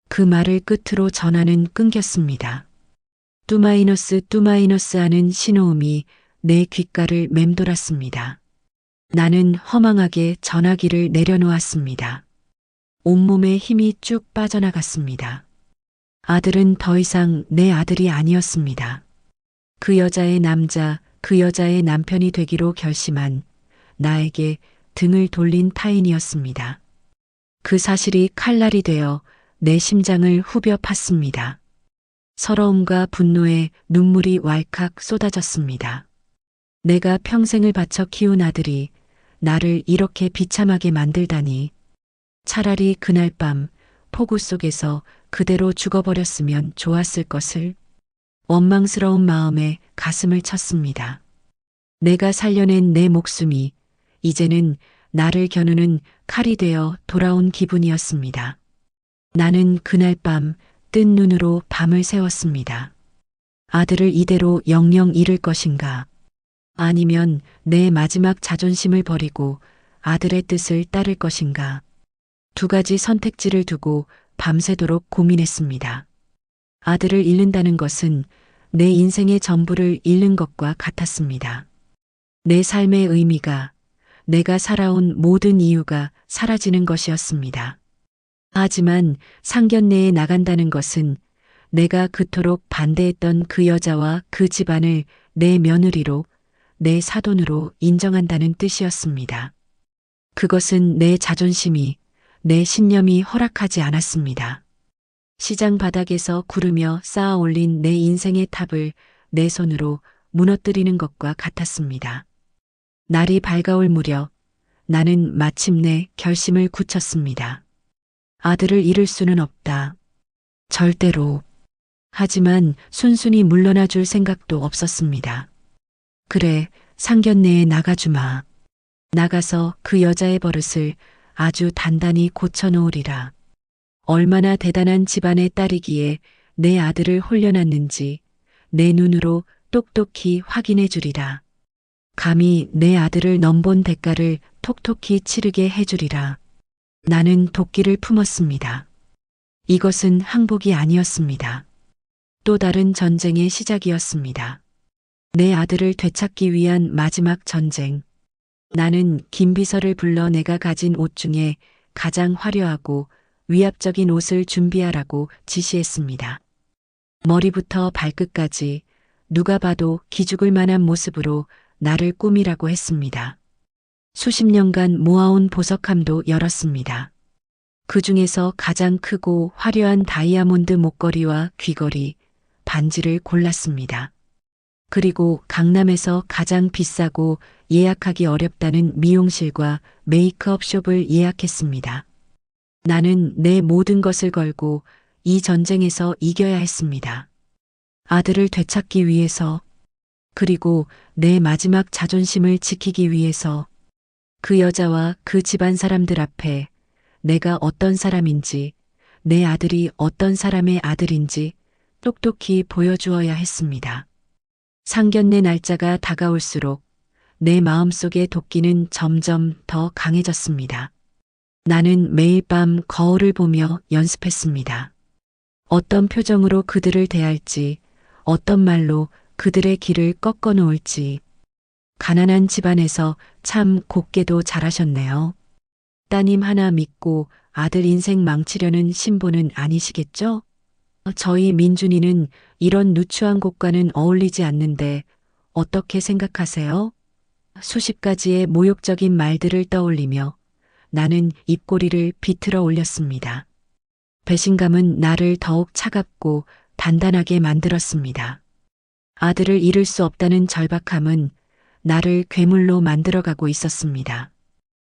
그 말을 끝으로 전화는 끊겼습니다. 뚜마이너스 하는 신호음이 내 귓가를 맴돌았습니다. 나는 허망하게 전화기를 내려놓았습니다. 온몸에 힘이 쭉 빠져나갔습니다. 아들은 더 이상 내 아들이 아니었습니다. 그 여자의 남자, 그 여자의 남편이 되기로 결심한 나에게 등을 돌린 타인이었습니다. 그 사실이 칼날이 되어 내 심장을 후벼 팠습니다. 서러움과 분노에 눈물이 왈칵 쏟아졌습니다. 내가 평생을 바쳐 키운 아들이 나를 이렇게 비참하게 만들다니. 차라리 그날 밤 폭우 속에서 그대로 죽어버렸으면 좋았을 것을. 원망스러운 마음에 가슴을 쳤습니다. 내가 살려낸 내 목숨이 이제는 나를 겨누는 칼이 되어 돌아온 기분이었습니다. 나는 그날 밤 뜬 눈으로 밤을 새웠습니다. 아들을 이대로 영영 잃을 것인가? 아니면 내 마지막 자존심을 버리고 아들의 뜻을 따를 것인가? 두 가지 선택지를 두고 밤새도록 고민했습니다. 아들을 잃는다는 것은 내 인생의 전부를 잃는 것과 같았습니다. 내 삶의 의미가, 내가 살아온 모든 이유가 사라지는 것이었습니다. 하지만 상견례에 나간다는 것은 내가 그토록 반대했던 그 여자와 그 집안을 내 며느리로, 내 사돈으로 인정한다는 뜻이었습니다. 그것은 내 자존심이, 내 신념이 허락하지 않았습니다. 시장 바닥에서 구르며 쌓아 올린 내 인생의 탑을 내 손으로 무너뜨리는 것과 같았습니다. 날이 밝아올 무렵 나는 마침내 결심을 굳혔습니다. 아들을 잃을 수는 없다. 절대로. 하지만 순순히 물러나 줄 생각도 없었습니다. 그래, 상견례에 나가주마. 나가서 그 여자의 버릇을 아주 단단히 고쳐놓으리라. 얼마나 대단한 집안의 딸이기에 내 아들을 홀려놨는지 내 눈으로 똑똑히 확인해 주리라. 감히 내 아들을 넘본 대가를 톡톡히 치르게 해주리라. 나는 도끼를 품었습니다. 이것은 항복이 아니었습니다. 또 다른 전쟁의 시작이었습니다. 내 아들을 되찾기 위한 마지막 전쟁. 나는 김비서를 불러 내가 가진 옷 중에 가장 화려하고 위압적인 옷을 준비하라고 지시했습니다. 머리부터 발끝까지 누가 봐도 기죽을 만한 모습으로 나를 꾸미라고 했습니다. 수십 년간 모아온 보석함도 열었습니다. 그 중에서 가장 크고 화려한 다이아몬드 목걸이와 귀걸이, 반지를 골랐습니다. 그리고 강남에서 가장 비싸고 예약하기 어렵다는 미용실과 메이크업 숍을 예약했습니다. 나는 내 모든 것을 걸고 이 전쟁에서 이겨야 했습니다. 아들을 되찾기 위해서, 그리고 내 마지막 자존심을 지키기 위해서 그 여자와 그 집안 사람들 앞에 내가 어떤 사람인지, 내 아들이 어떤 사람의 아들인지 똑똑히 보여주어야 했습니다. 상견례 날짜가 다가올수록 내 마음속의 도끼는 점점 더 강해졌습니다. 나는 매일 밤 거울을 보며 연습했습니다. 어떤 표정으로 그들을 대할지, 어떤 말로 그들의 길을 꺾어 놓을지. 가난한 집안에서 참 곱게도 잘하셨네요. 따님 하나 믿고 아들 인생 망치려는 신부는 아니시겠죠? 저희 민준이는 이런 누추한 곳과는 어울리지 않는데 어떻게 생각하세요? 수십 가지의 모욕적인 말들을 떠올리며 나는 입꼬리를 비틀어 올렸습니다. 배신감은 나를 더욱 차갑고 단단하게 만들었습니다. 아들을 잃을 수 없다는 절박함은 나를 괴물로 만들어가고 있었습니다.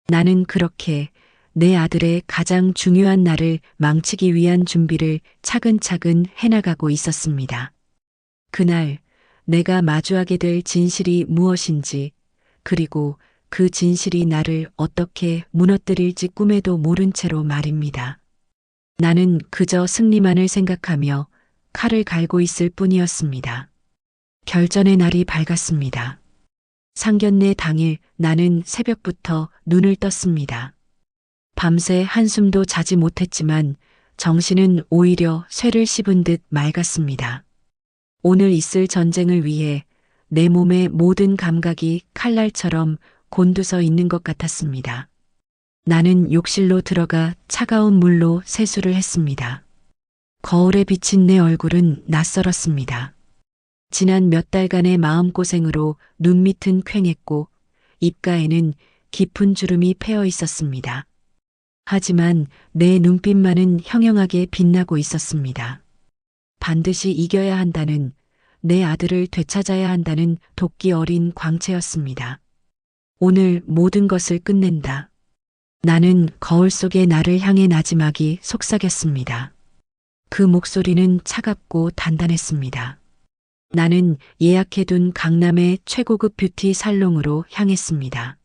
나는 그렇게 내 아들의 가장 중요한 날을 망치기 위한 준비를 차근차근 해나가고 있었습니다. 그날 내가 마주하게 될 진실이 무엇인지, 그리고 그 진실이 나를 어떻게 무너뜨릴지 꿈에도 모른 채로 말입니다. 나는 그저 승리만을 생각하며 칼을 갈고 있을 뿐이었습니다. 결전의 날이 밝았습니다. 상견례 당일 나는 새벽부터 눈을 떴습니다. 밤새 한숨도 자지 못했지만 정신은 오히려 쇠를 씹은 듯 맑았습니다. 오늘 있을 전쟁을 위해 내 몸의 모든 감각이 칼날처럼 곤두서 있는 것 같았습니다. 나는 욕실로 들어가 차가운 물로 세수를 했습니다. 거울에 비친 내 얼굴은 낯설었습니다. 지난 몇 달간의 마음고생으로 눈밑은 퀭했고 입가에는 깊은 주름이 패어 있었습니다. 하지만 내 눈빛만은 형형하게 빛나고 있었습니다. 반드시 이겨야 한다는, 내 아들을 되찾아야 한다는 도끼 어린 광채였습니다. 오늘 모든 것을 끝낸다. 나는 거울 속의 나를 향해 나지막이 속삭였습니다. 그 목소리는 차갑고 단단했습니다. 나는 예약해둔 강남의 최고급 뷰티 살롱으로 향했습니다.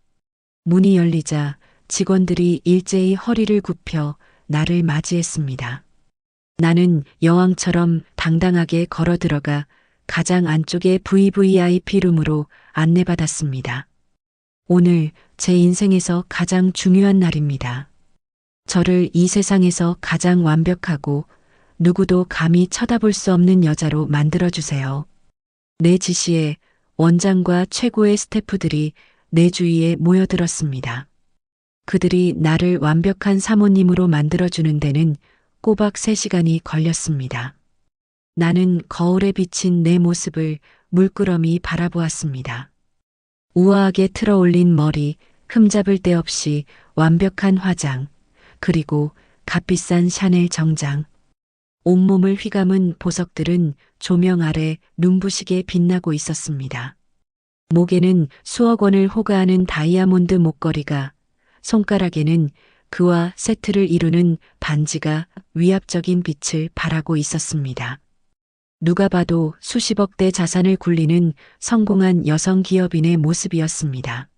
문이 열리자 직원들이 일제히 허리를 굽혀 나를 맞이했습니다. 나는 여왕처럼 당당하게 걸어 들어가 가장 안쪽의 VVIP 룸으로 안내받았습니다. 오늘 제 인생에서 가장 중요한 날입니다. 저를 이 세상에서 가장 완벽하고 누구도 감히 쳐다볼 수 없는 여자로 만들어주세요. 내 지시에 원장과 최고의 스태프들이 내 주위에 모여들었습니다. 그들이 나를 완벽한 사모님으로 만들어주는 데는 꼬박 3시간이 걸렸습니다. 나는 거울에 비친 내 모습을 물끄러미 바라보았습니다. 우아하게 틀어올린 머리, 흠잡을 데 없이 완벽한 화장, 그리고 값비싼 샤넬 정장. 온몸을 휘감은 보석들은 조명 아래 눈부시게 빛나고 있었습니다. 목에는 수억 원을 호가하는 다이아몬드 목걸이가, 손가락에는 그와 세트를 이루는 반지가 위압적인 빛을 발하고 있었습니다. 누가 봐도 수십억대 자산을 굴리는 성공한 여성 기업인의 모습이었습니다.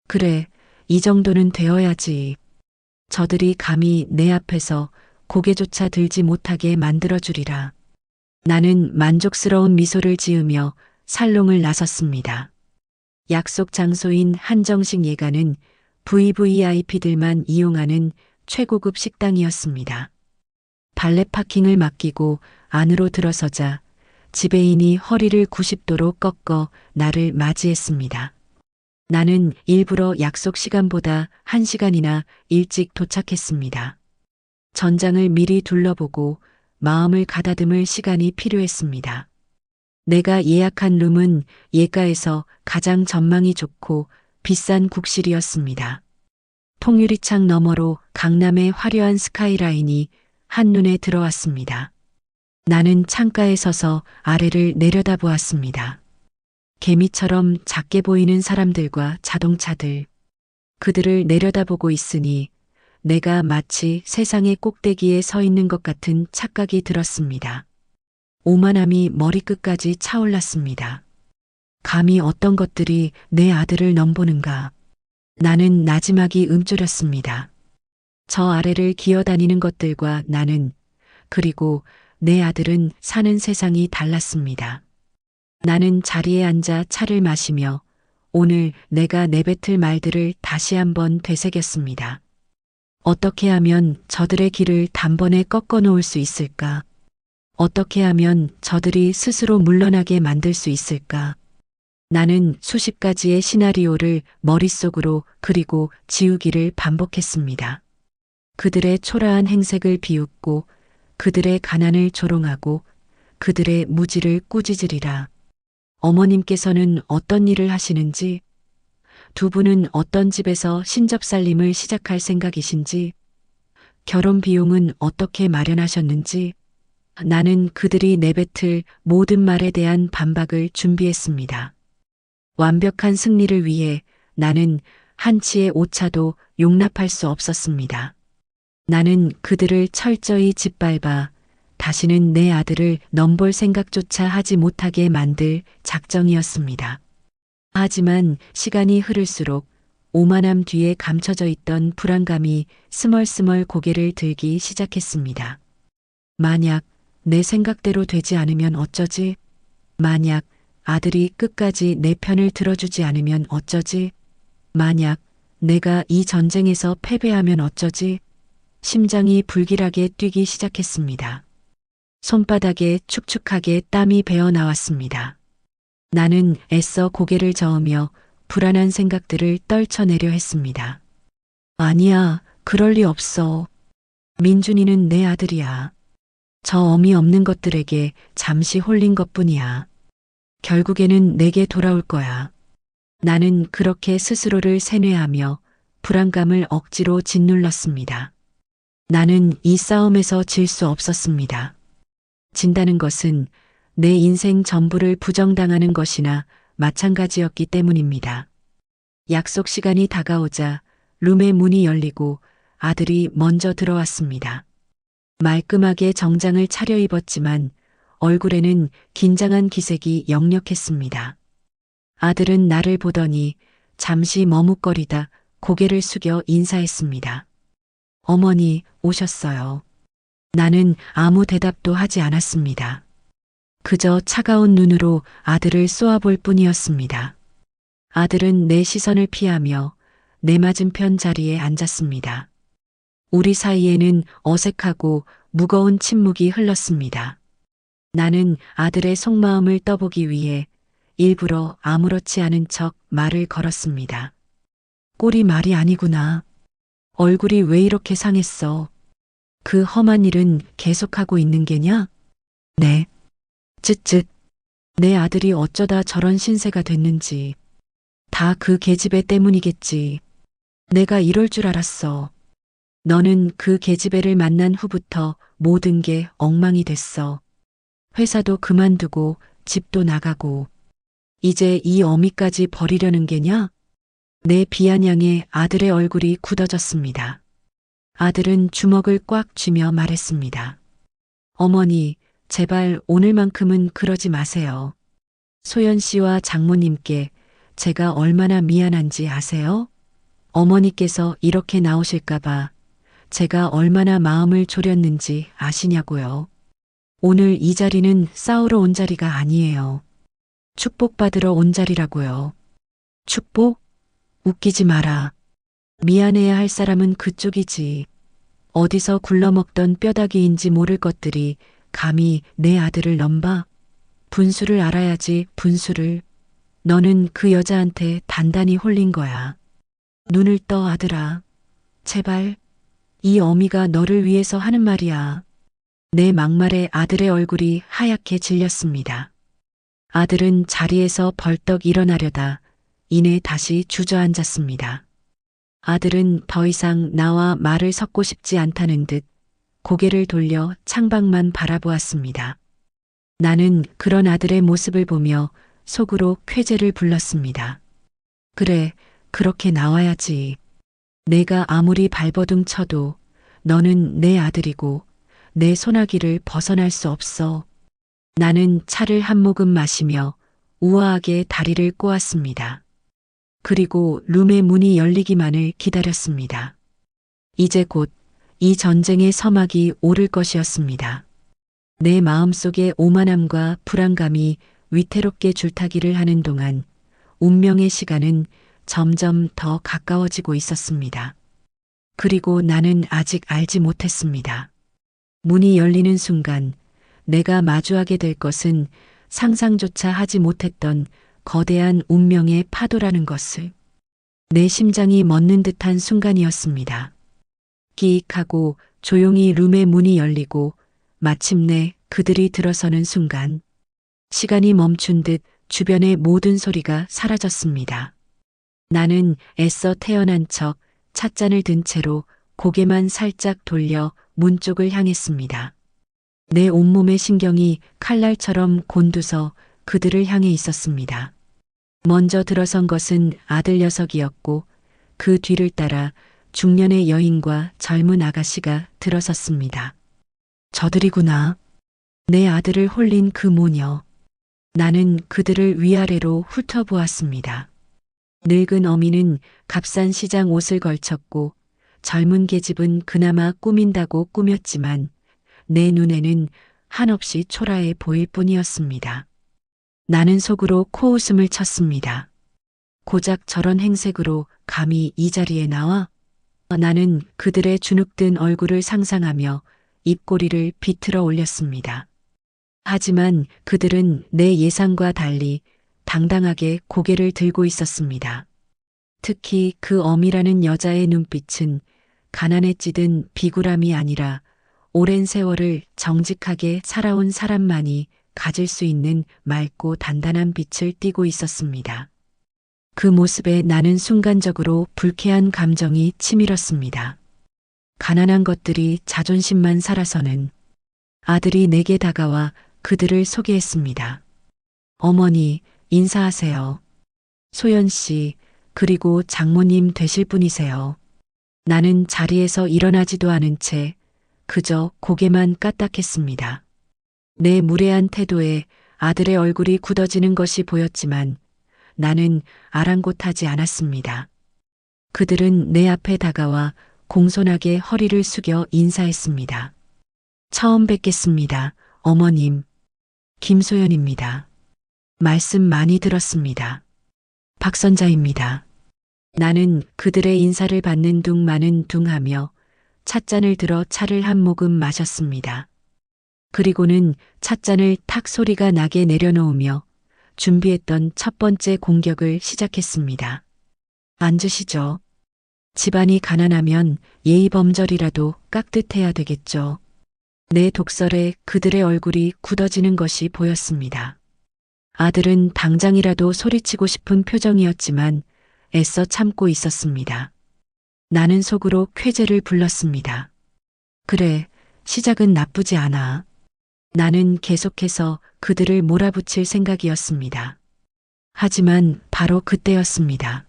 그래, 이 정도는 되어야지. 저들이 감히 내 앞에서 고개조차 들지 못하게 만들어주리라. 나는 만족스러운 미소를 지으며 살롱을 나섰습니다. 약속 장소인 한정식 예가는 VVIP들만 이용하는 최고급 식당이었습니다. 발렛 파킹을 맡기고 안으로 들어서자 지배인이 허리를 90도로 꺾어 나를 맞이했습니다. 나는 일부러 약속 시간보다 1시간이나 일찍 도착했습니다. 전장을 미리 둘러보고 마음을 가다듬을 시간이 필요했습니다. 내가 예약한 룸은 예가에서 가장 전망이 좋고 비싼 국실이었습니다. 통유리창 너머로 강남의 화려한 스카이라인이 한눈에 들어왔습니다. 나는 창가에 서서 아래를 내려다보았습니다. 개미처럼 작게 보이는 사람들과 자동차들. 그들을 내려다보고 있으니 내가 마치 세상의 꼭대기에 서 있는 것 같은 착각이 들었습니다. 오만함이 머리끝까지 차올랐습니다. 감히 어떤 것들이 내 아들을 넘보는가. 나는 나지막이 움츠렸습니다. 저 아래를 기어다니는 것들과 나는, 그리고 내 아들은 사는 세상이 달랐습니다. 나는 자리에 앉아 차를 마시며 오늘 내가 내뱉을 말들을 다시 한번 되새겼습니다. 어떻게 하면 저들의 길을 단번에 꺾어 놓을 수 있을까? 어떻게 하면 저들이 스스로 물러나게 만들 수 있을까? 나는 수십 가지의 시나리오를 머릿속으로 그리고 지우기를 반복했습니다. 그들의 초라한 행색을 비웃고 그들의 가난을 조롱하고 그들의 무지를 꾸짖으리라. 어머님께서는 어떤 일을 하시는지, 두 분은 어떤 집에서 신접살림을 시작할 생각이신지, 결혼 비용은 어떻게 마련하셨는지, 나는 그들이 내뱉을 모든 말에 대한 반박을 준비했습니다. 완벽한 승리를 위해 나는 한치의 오차도 용납할 수 없었습니다. 나는 그들을 철저히 짓밟아 다시는 내 아들을 넘볼 생각조차 하지 못하게 만들 작정이었습니다. 하지만 시간이 흐를수록 오만함 뒤에 감춰져 있던 불안감이 스멀스멀 고개를 들기 시작했습니다. 만약 내 생각대로 되지 않으면 어쩌지? 만약 아들이 끝까지 내 편을 들어주지 않으면 어쩌지? 만약 내가 이 전쟁에서 패배하면 어쩌지? 심장이 불길하게 뛰기 시작했습니다. 손바닥에 축축하게 땀이 배어 나왔습니다. 나는 애써 고개를 저으며 불안한 생각들을 떨쳐내려 했습니다. 아니야, 그럴 리 없어. 민준이는 내 아들이야. 저 어미 없는 것들에게 잠시 홀린 것뿐이야. 결국에는 내게 돌아올 거야. 나는 그렇게 스스로를 세뇌하며 불안감을 억지로 짓눌렀습니다. 나는 이 싸움에서 질 수 없었습니다. 진다는 것은 내 인생 전부를 부정당하는 것이나 마찬가지였기 때문입니다. 약속 시간이 다가오자 룸의 문이 열리고 아들이 먼저 들어왔습니다. 말끔하게 정장을 차려입었지만 얼굴에는 긴장한 기색이 역력했습니다. 아들은 나를 보더니 잠시 머뭇거리다 고개를 숙여 인사했습니다. 어머니, 오셨어요. 나는 아무 대답도 하지 않았습니다. 그저 차가운 눈으로 아들을 쏘아볼 뿐이었습니다. 아들은 내 시선을 피하며 내 맞은편 자리에 앉았습니다. 우리 사이에는 어색하고 무거운 침묵이 흘렀습니다. 나는 아들의 속마음을 떠보기 위해 일부러 아무렇지 않은 척 말을 걸었습니다. 꼴이 말이 아니구나. 얼굴이 왜 이렇게 상했어? 그 험한 일은 계속하고 있는 게냐? 네. 쯧쯧. 내 아들이 어쩌다 저런 신세가 됐는지. 다 그 계집애 때문이겠지. 내가 이럴 줄 알았어. 너는 그 계집애를 만난 후부터 모든 게 엉망이 됐어. 회사도 그만두고 집도 나가고 이제 이 어미까지 버리려는 게냐? 내 비아냥의 아들의 얼굴이 굳어졌습니다. 아들은 주먹을 꽉 쥐며 말했습니다. 어머니, 제발 오늘만큼은 그러지 마세요. 소연 씨와 장모님께 제가 얼마나 미안한지 아세요? 어머니께서 이렇게 나오실까봐 제가 얼마나 마음을 졸였는지 아시냐고요. 오늘 이 자리는 싸우러 온 자리가 아니에요. 축복받으러 온 자리라고요. 축복? 웃기지 마라. 미안해야 할 사람은 그쪽이지. 어디서 굴러먹던 뼈다귀인지 모를 것들이 감히 내 아들을 넘봐? 분수를 알아야지, 분수를. 너는 그 여자한테 단단히 홀린 거야. 눈을 떠, 아들아. 제발. 이 어미가 너를 위해서 하는 말이야. 내 막말에 아들의 얼굴이 하얗게 질렸습니다. 아들은 자리에서 벌떡 일어나려다 이내 다시 주저앉았습니다. 아들은 더 이상 나와 말을 섞고 싶지 않다는 듯 고개를 돌려 창밖만 바라보았습니다. 나는 그런 아들의 모습을 보며 속으로 쾌재를 불렀습니다. 그래, 그렇게 나와야지. 내가 아무리 발버둥 쳐도 너는 내 아들이고 내 소나기를 벗어날 수 없어. 나는 차를 한 모금 마시며 우아하게 다리를 꼬았습니다. 그리고 룸의 문이 열리기만을 기다렸습니다. 이제 곧 이 전쟁의 서막이 오를 것이었습니다. 내 마음속의 오만함과 불안감이 위태롭게 줄타기를 하는 동안 운명의 시간은 점점 더 가까워지고 있었습니다. 그리고 나는 아직 알지 못했습니다. 문이 열리는 순간 내가 마주하게 될 것은 상상조차 하지 못했던 거대한 운명의 파도라는 것을. 내 심장이 멎는 듯한 순간이었습니다. 끼익하고 조용히 룸의 문이 열리고 마침내 그들이 들어서는 순간 시간이 멈춘 듯 주변의 모든 소리가 사라졌습니다. 나는 애써 태어난 척 찻잔을 든 채로 고개만 살짝 돌려 문 쪽을 향했습니다. 내 온몸의 신경이 칼날처럼 곤두서 그들을 향해 있었습니다. 먼저 들어선 것은 아들 녀석이었고 그 뒤를 따라 중년의 여인과 젊은 아가씨가 들어섰습니다. 저들이구나. 내 아들을 홀린 그 모녀. 나는 그들을 위아래로 훑어보았습니다. 늙은 어미는 값싼 시장 옷을 걸쳤고 젊은 계집은 그나마 꾸민다고 꾸몄지만 내 눈에는 한없이 초라해 보일 뿐이었습니다. 나는 속으로 코웃음을 쳤습니다. 고작 저런 행색으로 감히 이 자리에 나와? 나는 그들의 주눅든 얼굴을 상상하며 입꼬리를 비틀어 올렸습니다. 하지만 그들은 내 예상과 달리 당당하게 고개를 들고 있었습니다. 특히 그 어미라는 여자의 눈빛은 가난에 찌든 비굴함이 아니라 오랜 세월을 정직하게 살아온 사람만이 가질 수 있는 맑고 단단한 빛을 띠고 있었습니다. 그 모습에 나는 순간적으로 불쾌한 감정이 치밀었습니다. 가난한 것들이 자존심만 살아서는. 아들이 내게 다가와 그들을 소개했습니다. 어머니, 인사하세요. 소연 씨, 그리고 장모님 되실 분이세요. 나는 자리에서 일어나지도 않은 채 그저 고개만 까딱했습니다. 내 무례한 태도에 아들의 얼굴이 굳어지는 것이 보였지만 나는 아랑곳하지 않았습니다. 그들은 내 앞에 다가와 공손하게 허리를 숙여 인사했습니다. 처음 뵙겠습니다, 어머님. 김소연입니다. 말씀 많이 들었습니다. 박선자입니다. 나는 그들의 인사를 받는 둥 마는 둥 하며 찻잔을 들어 차를 한 모금 마셨습니다. 그리고는 찻잔을 탁 소리가 나게 내려놓으며 준비했던 첫 번째 공격을 시작했습니다. 앉으시죠. 집안이 가난하면 예의범절이라도 깍듯해야 되겠죠. 내 독설에 그들의 얼굴이 굳어지는 것이 보였습니다. 아들은 당장이라도 소리치고 싶은 표정이었지만 애써 참고 있었습니다. 나는 속으로 쾌재를 불렀습니다. 그래, 시작은 나쁘지 않아. 나는 계속해서 그들을 몰아붙일 생각이었습니다. 하지만 바로 그때였습니다.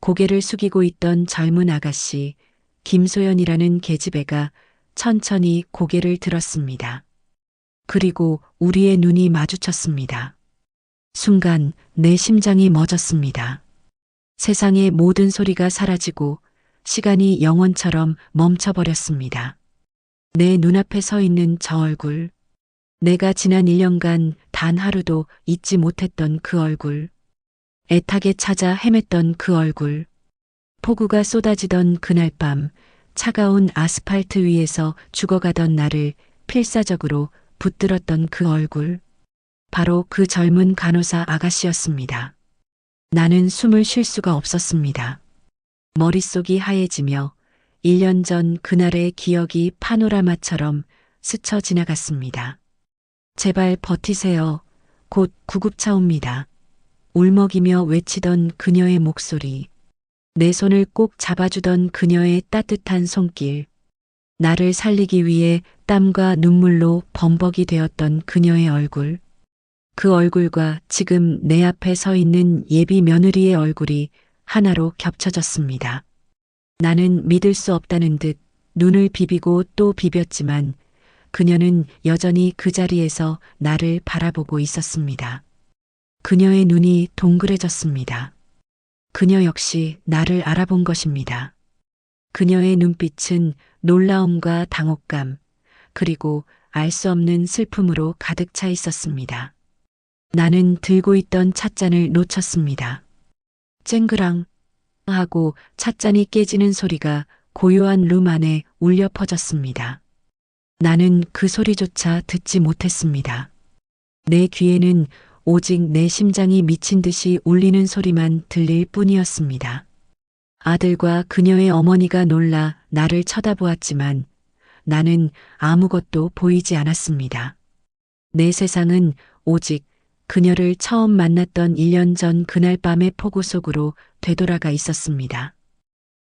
고개를 숙이고 있던 젊은 아가씨, 김소연이라는 계집애가 천천히 고개를 들었습니다. 그리고 우리의 눈이 마주쳤습니다. 순간 내 심장이 멎었습니다. 세상의 모든 소리가 사라지고 시간이 영원처럼 멈춰버렸습니다. 내 눈앞에 서 있는 저 얼굴, 내가 지난 1년간 단 하루도 잊지 못했던 그 얼굴, 애타게 찾아 헤맸던 그 얼굴, 폭우가 쏟아지던 그날 밤 차가운 아스팔트 위에서 죽어가던 나를 필사적으로 붙들었던 그 얼굴, 바로 그 젊은 간호사 아가씨였습니다. 나는 숨을 쉴 수가 없었습니다. 머릿속이 하얘지며 1년 전 그날의 기억이 파노라마처럼 스쳐 지나갔습니다. 제발 버티세요. 곧 구급차 옵니다. 울먹이며 외치던 그녀의 목소리, 내 손을 꼭 잡아주던 그녀의 따뜻한 손길, 나를 살리기 위해 땀과 눈물로 범벅이 되었던 그녀의 얼굴, 그 얼굴과 지금 내 앞에 서 있는 예비 며느리의 얼굴이 하나로 겹쳐졌습니다. 나는 믿을 수 없다는 듯 눈을 비비고 또 비볐지만 그녀는 여전히 그 자리에서 나를 바라보고 있었습니다. 그녀의 눈이 동그래졌습니다. 그녀 역시 나를 알아본 것입니다. 그녀의 눈빛은 놀라움과 당혹감, 그리고 알 수 없는 슬픔으로 가득 차 있었습니다. 나는 들고 있던 찻잔을 놓쳤습니다. 쨍그랑 하고 찻잔이 깨지는 소리가 고요한 룸 안에 울려 퍼졌습니다. 나는 그 소리조차 듣지 못했습니다. 내 귀에는 오직 내 심장이 미친 듯이 울리는 소리만 들릴 뿐이었습니다. 아들과 그녀의 어머니가 놀라 나를 쳐다보았지만 나는 아무것도 보이지 않았습니다. 내 세상은 오직 그녀를 처음 만났던 1년 전 그날 밤의 폭우 속으로 되돌아가 있었습니다.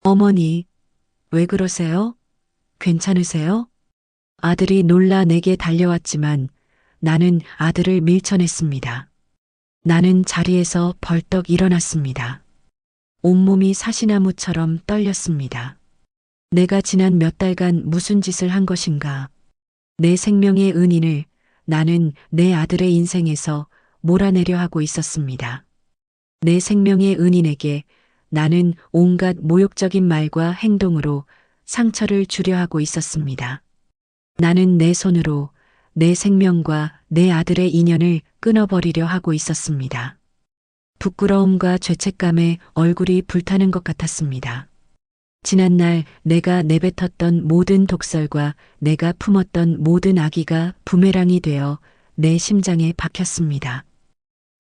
어머니, 왜 그러세요? 괜찮으세요? 아들이 놀라 내게 달려왔지만 나는 아들을 밀쳐냈습니다. 나는 자리에서 벌떡 일어났습니다. 온몸이 사시나무처럼 떨렸습니다. 내가 지난 몇 달간 무슨 짓을 한 것인가? 내 생명의 은인을 나는 내 아들의 인생에서 몰아내려 하고 있었습니다. 내 생명의 은인에게 나는 온갖 모욕적인 말과 행동으로 상처를 주려 하고 있었습니다. 나는 내 손으로 내 생명과 내 아들의 인연을 끊어버리려 하고 있었습니다. 부끄러움과 죄책감에 얼굴이 불타는 것 같았습니다. 지난날 내가 내뱉었던 모든 독설과 내가 품었던 모든 악의가 부메랑이 되어 내 심장에 박혔습니다.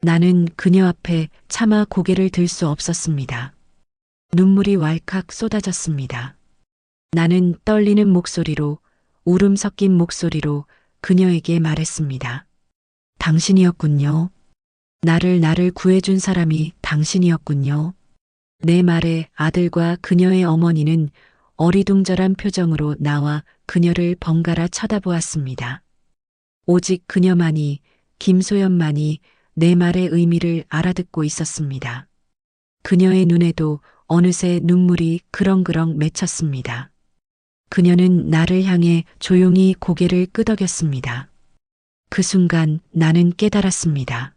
나는 그녀 앞에 차마 고개를 들 수 없었습니다. 눈물이 왈칵 쏟아졌습니다. 나는 떨리는 목소리로, 울음 섞인 목소리로 그녀에게 말했습니다. 당신이었군요. 나를 구해준 사람이 당신이었군요. 내 말에 아들과 그녀의 어머니는 어리둥절한 표정으로 나와 그녀를 번갈아 쳐다보았습니다. 오직 그녀만이, 김소연만이 내 말의 의미를 알아듣고 있었습니다. 그녀의 눈에도 어느새 눈물이 그렁그렁 맺혔습니다. 그녀는 나를 향해 조용히 고개를 끄덕였습니다. 그 순간 나는 깨달았습니다.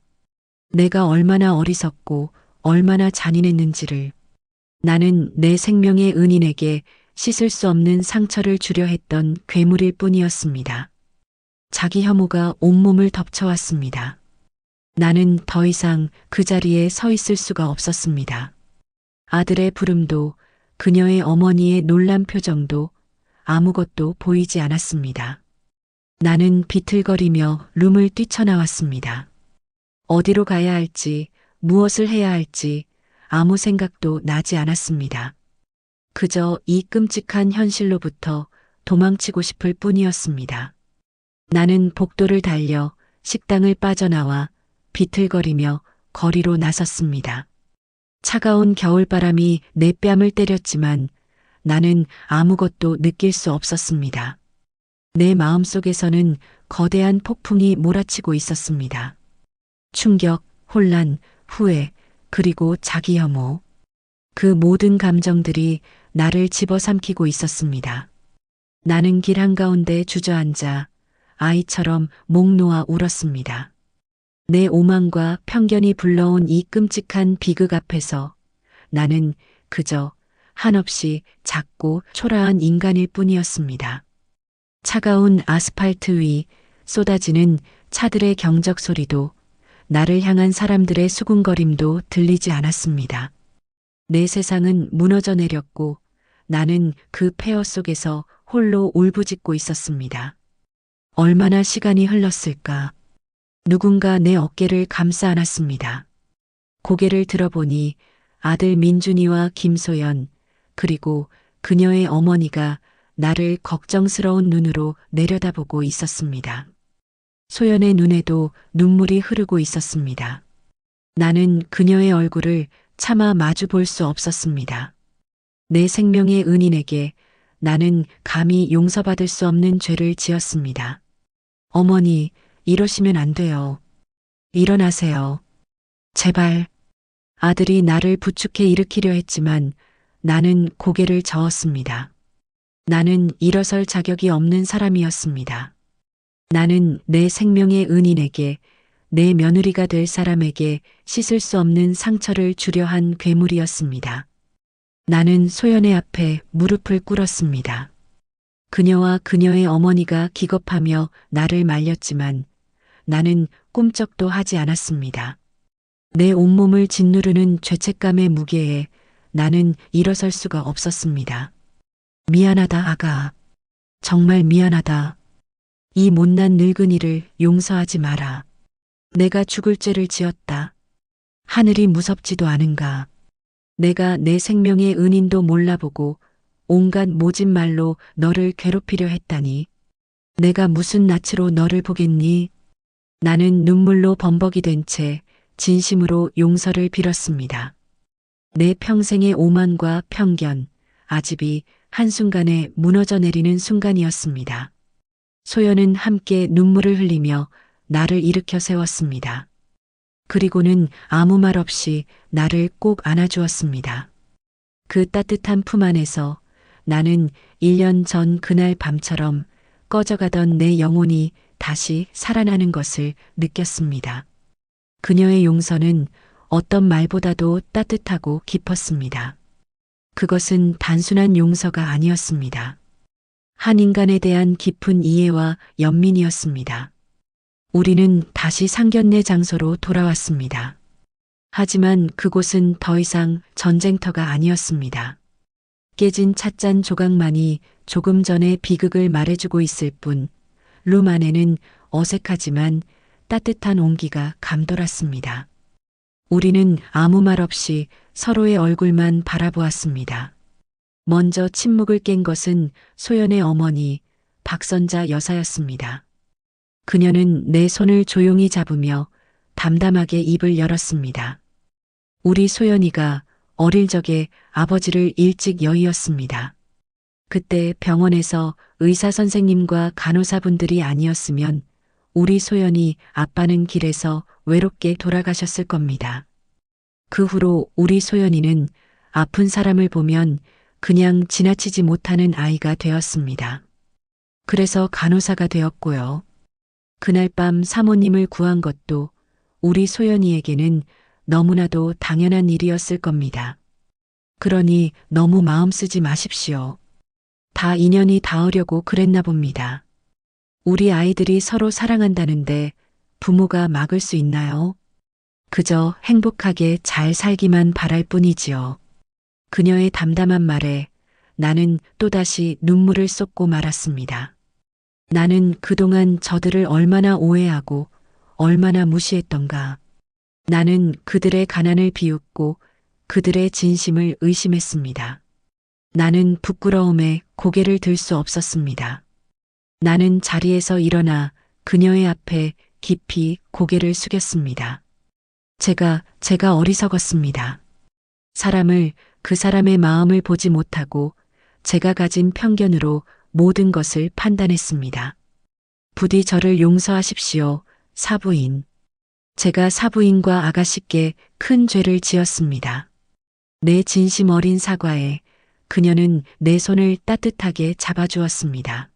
내가 얼마나 어리석고 얼마나 잔인했는지를. 나는 내 생명의 은인에게 씻을 수 없는 상처를 주려 했던 괴물일 뿐이었습니다. 자기 혐오가 온몸을 덮쳐왔습니다. 나는 더 이상 그 자리에 서 있을 수가 없었습니다. 아들의 부름도 그녀의 어머니의 놀란 표정도 아무것도 보이지 않았습니다. 나는 비틀거리며 룸을 뛰쳐나왔습니다. 어디로 가야 할지, 무엇을 해야 할지 아무 생각도 나지 않았습니다. 그저 이 끔찍한 현실로부터 도망치고 싶을 뿐이었습니다. 나는 복도를 달려 식당을 빠져나와 비틀거리며 거리로 나섰습니다. 차가운 겨울바람이 내 뺨을 때렸지만 나는 아무것도 느낄 수 없었습니다. 내 마음속에서는 거대한 폭풍이 몰아치고 있었습니다. 충격, 혼란, 후회, 그리고 자기 혐오. 그 모든 감정들이 나를 집어삼키고 있었습니다. 나는 길 한가운데 주저앉아 아이처럼 목 놓아 울었습니다. 내 오만과 편견이 불러온 이 끔찍한 비극 앞에서 나는 그저 한없이 작고 초라한 인간일 뿐이었습니다. 차가운 아스팔트 위 쏟아지는 차들의 경적 소리도 나를 향한 사람들의 수군거림도 들리지 않았습니다. 내 세상은 무너져 내렸고 나는 그 폐허 속에서 홀로 울부짖고 있었습니다. 얼마나 시간이 흘렀을까? 누군가 내 어깨를 감싸 안았습니다. 고개를 들어보니 아들 민준이와 김소연 그리고 그녀의 어머니가 나를 걱정스러운 눈으로 내려다보고 있었습니다. 소연의 눈에도 눈물이 흐르고 있었습니다. 나는 그녀의 얼굴을 차마 마주 볼 수 없었습니다. 내 생명의 은인에게 나는 감히 용서받을 수 없는 죄를 지었습니다. 어머니, 이러시면 안 돼요. 일어나세요. 제발. 아들이 나를 부축해 일으키려 했지만 나는 고개를 저었습니다. 나는 일어설 자격이 없는 사람이었습니다. 나는 내 생명의 은인에게, 내 며느리가 될 사람에게 씻을 수 없는 상처를 주려 한 괴물이었습니다. 나는 소연의 앞에 무릎을 꿇었습니다. 그녀와 그녀의 어머니가 기겁하며 나를 말렸지만 나는 꿈쩍도 하지 않았습니다. 내 온몸을 짓누르는 죄책감의 무게에 나는 일어설 수가 없었습니다. 미안하다, 아가. 정말 미안하다. 이 못난 늙은이를 용서하지 마라. 내가 죽을 죄를 지었다. 하늘이 무섭지도 않은가. 내가 내 생명의 은인도 몰라보고 온갖 모진 말로 너를 괴롭히려 했다니. 내가 무슨 낯으로 너를 보겠니? 나는 눈물로 범벅이 된 채 진심으로 용서를 빌었습니다. 내 평생의 오만과 편견, 아집이 한순간에 무너져 내리는 순간이었습니다. 소연은 함께 눈물을 흘리며 나를 일으켜 세웠습니다. 그리고는 아무 말 없이 나를 꼭 안아주었습니다. 그 따뜻한 품 안에서 나는 1년 전 그날 밤처럼 꺼져가던 내 영혼이 다시 살아나는 것을 느꼈습니다. 그녀의 용서는 어떤 말보다도 따뜻하고 깊었습니다. 그것은 단순한 용서가 아니었습니다. 한 인간에 대한 깊은 이해와 연민이었습니다. 우리는 다시 상견례 장소로 돌아왔습니다. 하지만 그곳은 더 이상 전쟁터가 아니었습니다. 깨진 찻잔 조각만이 조금 전의 비극을 말해주고 있을 뿐, 룸 안에는 어색하지만 따뜻한 온기가 감돌았습니다. 우리는 아무 말 없이 서로의 얼굴만 바라보았습니다. 먼저 침묵을 깬 것은 소연의 어머니, 박선자 여사였습니다. 그녀는 내 손을 조용히 잡으며 담담하게 입을 열었습니다. 우리 소연이가 어릴 적에 아버지를 일찍 여의었습니다. 그때 병원에서 의사 선생님과 간호사분들이 아니었으면 우리 소연이 아빠는 길에서 외롭게 돌아가셨을 겁니다. 그 후로 우리 소연이는 아픈 사람을 보면 그냥 지나치지 못하는 아이가 되었습니다. 그래서 간호사가 되었고요. 그날 밤 사모님을 구한 것도 우리 소연이에게는 너무나도 당연한 일이었을 겁니다. 그러니 너무 마음 쓰지 마십시오. 다 인연이 닿으려고 그랬나 봅니다. 우리 아이들이 서로 사랑한다는데 부모가 막을 수 있나요? 그저 행복하게 잘 살기만 바랄 뿐이지요. 그녀의 담담한 말에 나는 또다시 눈물을 쏟고 말았습니다. 나는 그동안 저들을 얼마나 오해하고 얼마나 무시했던가. 나는 그들의 가난을 비웃고 그들의 진심을 의심했습니다. 나는 부끄러움에 고개를 들 수 없었습니다. 나는 자리에서 일어나 그녀의 앞에 깊이 고개를 숙였습니다. 제가 어리석었습니다. 그 사람의 마음을 보지 못하고 제가 가진 편견으로 모든 것을 판단했습니다. 부디 저를 용서하십시오, 사부인. 제가 사부인과 아가씨께 큰 죄를 지었습니다. 내 진심 어린 사과에 그녀는 내 손을 따뜻하게 잡아주었습니다.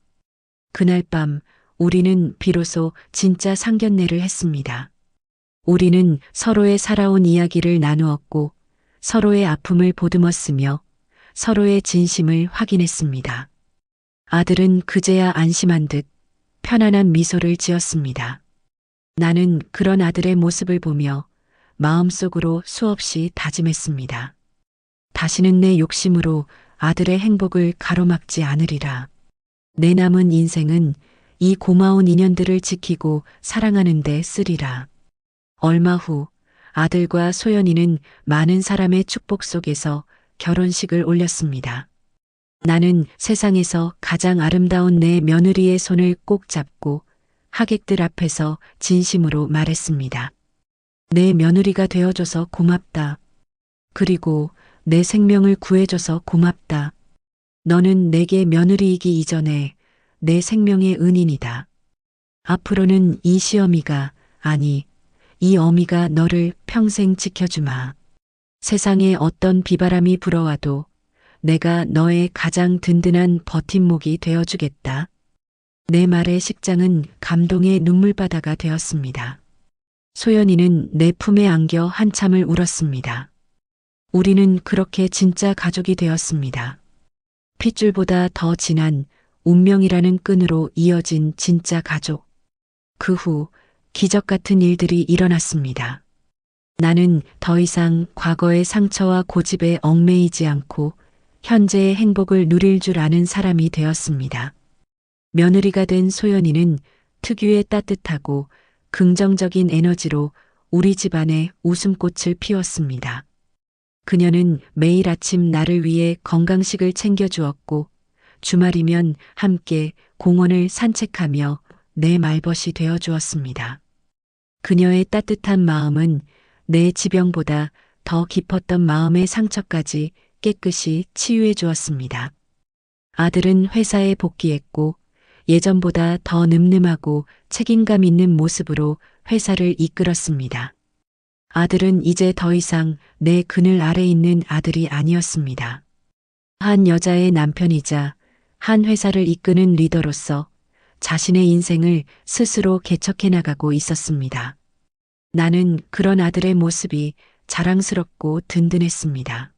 그날 밤 우리는 비로소 진짜 상견례를 했습니다. 우리는 서로의 살아온 이야기를 나누었고 서로의 아픔을 보듬었으며 서로의 진심을 확인했습니다. 아들은 그제야 안심한 듯 편안한 미소를 지었습니다. 나는 그런 아들의 모습을 보며 마음속으로 수없이 다짐했습니다. 다시는 내 욕심으로 아들의 행복을 가로막지 않으리라. 내 남은 인생은 이 고마운 인연들을 지키고 사랑하는 데 쓰리라. 얼마 후 아들과 소연이는 많은 사람의 축복 속에서 결혼식을 올렸습니다. 나는 세상에서 가장 아름다운 내 며느리의 손을 꼭 잡고 하객들 앞에서 진심으로 말했습니다. 내 며느리가 되어줘서 고맙다. 그리고 내 생명을 구해줘서 고맙다. 너는 내게 며느리이기 이전에 내 생명의 은인이다. 앞으로는 이 시어미가, 아니, 이 어미가 너를 평생 지켜주마. 세상에 어떤 비바람이 불어와도 내가 너의 가장 든든한 버팀목이 되어주겠다. 내 말의 식장은 감동의 눈물바다가 되었습니다. 소연이는 내 품에 안겨 한참을 울었습니다. 우리는 그렇게 진짜 가족이 되었습니다. 핏줄보다 더 진한 운명이라는 끈으로 이어진 진짜 가족. 그 후 기적 같은 일들이 일어났습니다. 나는 더 이상 과거의 상처와 고집에 얽매이지 않고 현재의 행복을 누릴 줄 아는 사람이 되었습니다. 며느리가 된 소연이는 특유의 따뜻하고 긍정적인 에너지로 우리 집안에 웃음꽃을 피웠습니다. 그녀는 매일 아침 나를 위해 건강식을 챙겨주었고 주말이면 함께 공원을 산책하며 내 말벗이 되어주었습니다. 그녀의 따뜻한 마음은 내 지병보다 더 깊었던 마음의 상처까지 깨끗이 치유해 주었습니다. 아들은 회사에 복귀했고 예전보다 더 늠름하고 책임감 있는 모습으로 회사를 이끌었습니다. 아들은 이제 더 이상 내 그늘 아래 있는 아들이 아니었습니다. 한 여자의 남편이자 한 회사를 이끄는 리더로서 자신의 인생을 스스로 개척해 나가고 있었습니다. 나는 그런 아들의 모습이 자랑스럽고 든든했습니다.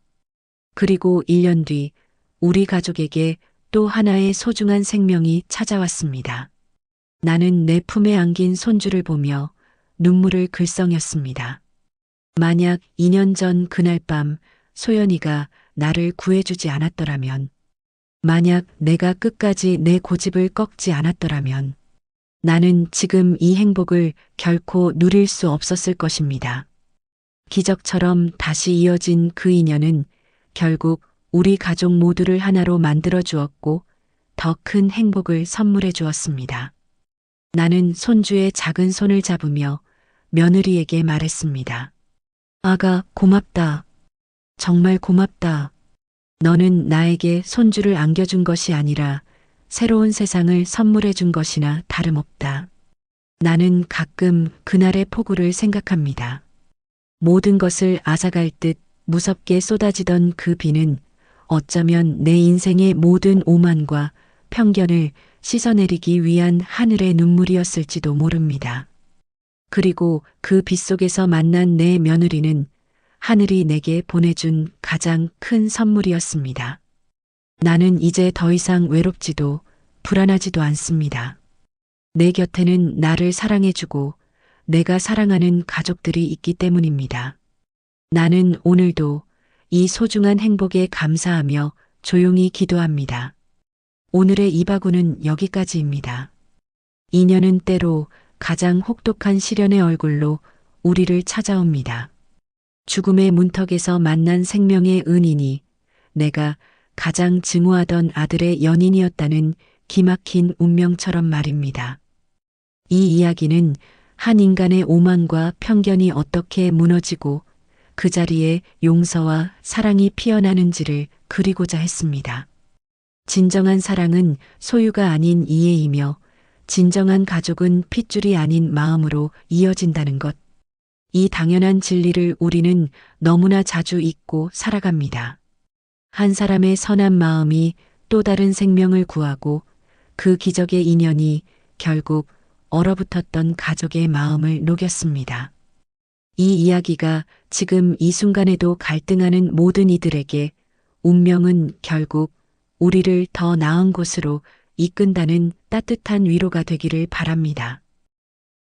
그리고 1년 뒤 우리 가족에게 또 하나의 소중한 생명이 찾아왔습니다. 나는 내 품에 안긴 손주를 보며 눈물을 글썽였습니다. 만약 2년 전 그날 밤 소연이가 나를 구해주지 않았더라면, 만약 내가 끝까지 내 고집을 꺾지 않았더라면, 나는 지금 이 행복을 결코 누릴 수 없었을 것입니다. 기적처럼 다시 이어진 그 인연은 결국 우리 가족 모두를 하나로 만들어 주었고 더 큰 행복을 선물해 주었습니다. 나는 손주의 작은 손을 잡으며 며느리에게 말했습니다. 아가, 고맙다. 정말 고맙다. 너는 나에게 손주를 안겨준 것이 아니라 새로운 세상을 선물해 준 것이나 다름없다. 나는 가끔 그날의 폭우를 생각합니다. 모든 것을 앗아갈 듯 무섭게 쏟아지던 그 비는 어쩌면 내 인생의 모든 오만과 편견을 씻어내리기 위한 하늘의 눈물이었을지도 모릅니다. 그리고 그 빛 속에서 만난 내 며느리는 하늘이 내게 보내준 가장 큰 선물이었습니다. 나는 이제 더 이상 외롭지도 불안하지도 않습니다. 내 곁에는 나를 사랑해주고 내가 사랑하는 가족들이 있기 때문입니다. 나는 오늘도 이 소중한 행복에 감사하며 조용히 기도합니다. 오늘의 이바구는 여기까지입니다. 인연은 때로 가장 혹독한 시련의 얼굴로 우리를 찾아옵니다. 죽음의 문턱에서 만난 생명의 은인이 내가 가장 증오하던 아들의 연인이었다는 기막힌 운명처럼 말입니다. 이 이야기는 한 인간의 오만과 편견이 어떻게 무너지고 그 자리에 용서와 사랑이 피어나는지를 그리고자 했습니다. 진정한 사랑은 소유가 아닌 이해이며 진정한 가족은 핏줄이 아닌 마음으로 이어진다는 것. 이 당연한 진리를 우리는 너무나 자주 잊고 살아갑니다. 한 사람의 선한 마음이 또 다른 생명을 구하고 그 기적의 인연이 결국 얼어붙었던 가족의 마음을 녹였습니다. 이 이야기가 지금 이 순간에도 갈등하는 모든 이들에게 운명은 결국 우리를 더 나은 곳으로 이끈다는 따뜻한 위로가 되기를 바랍니다.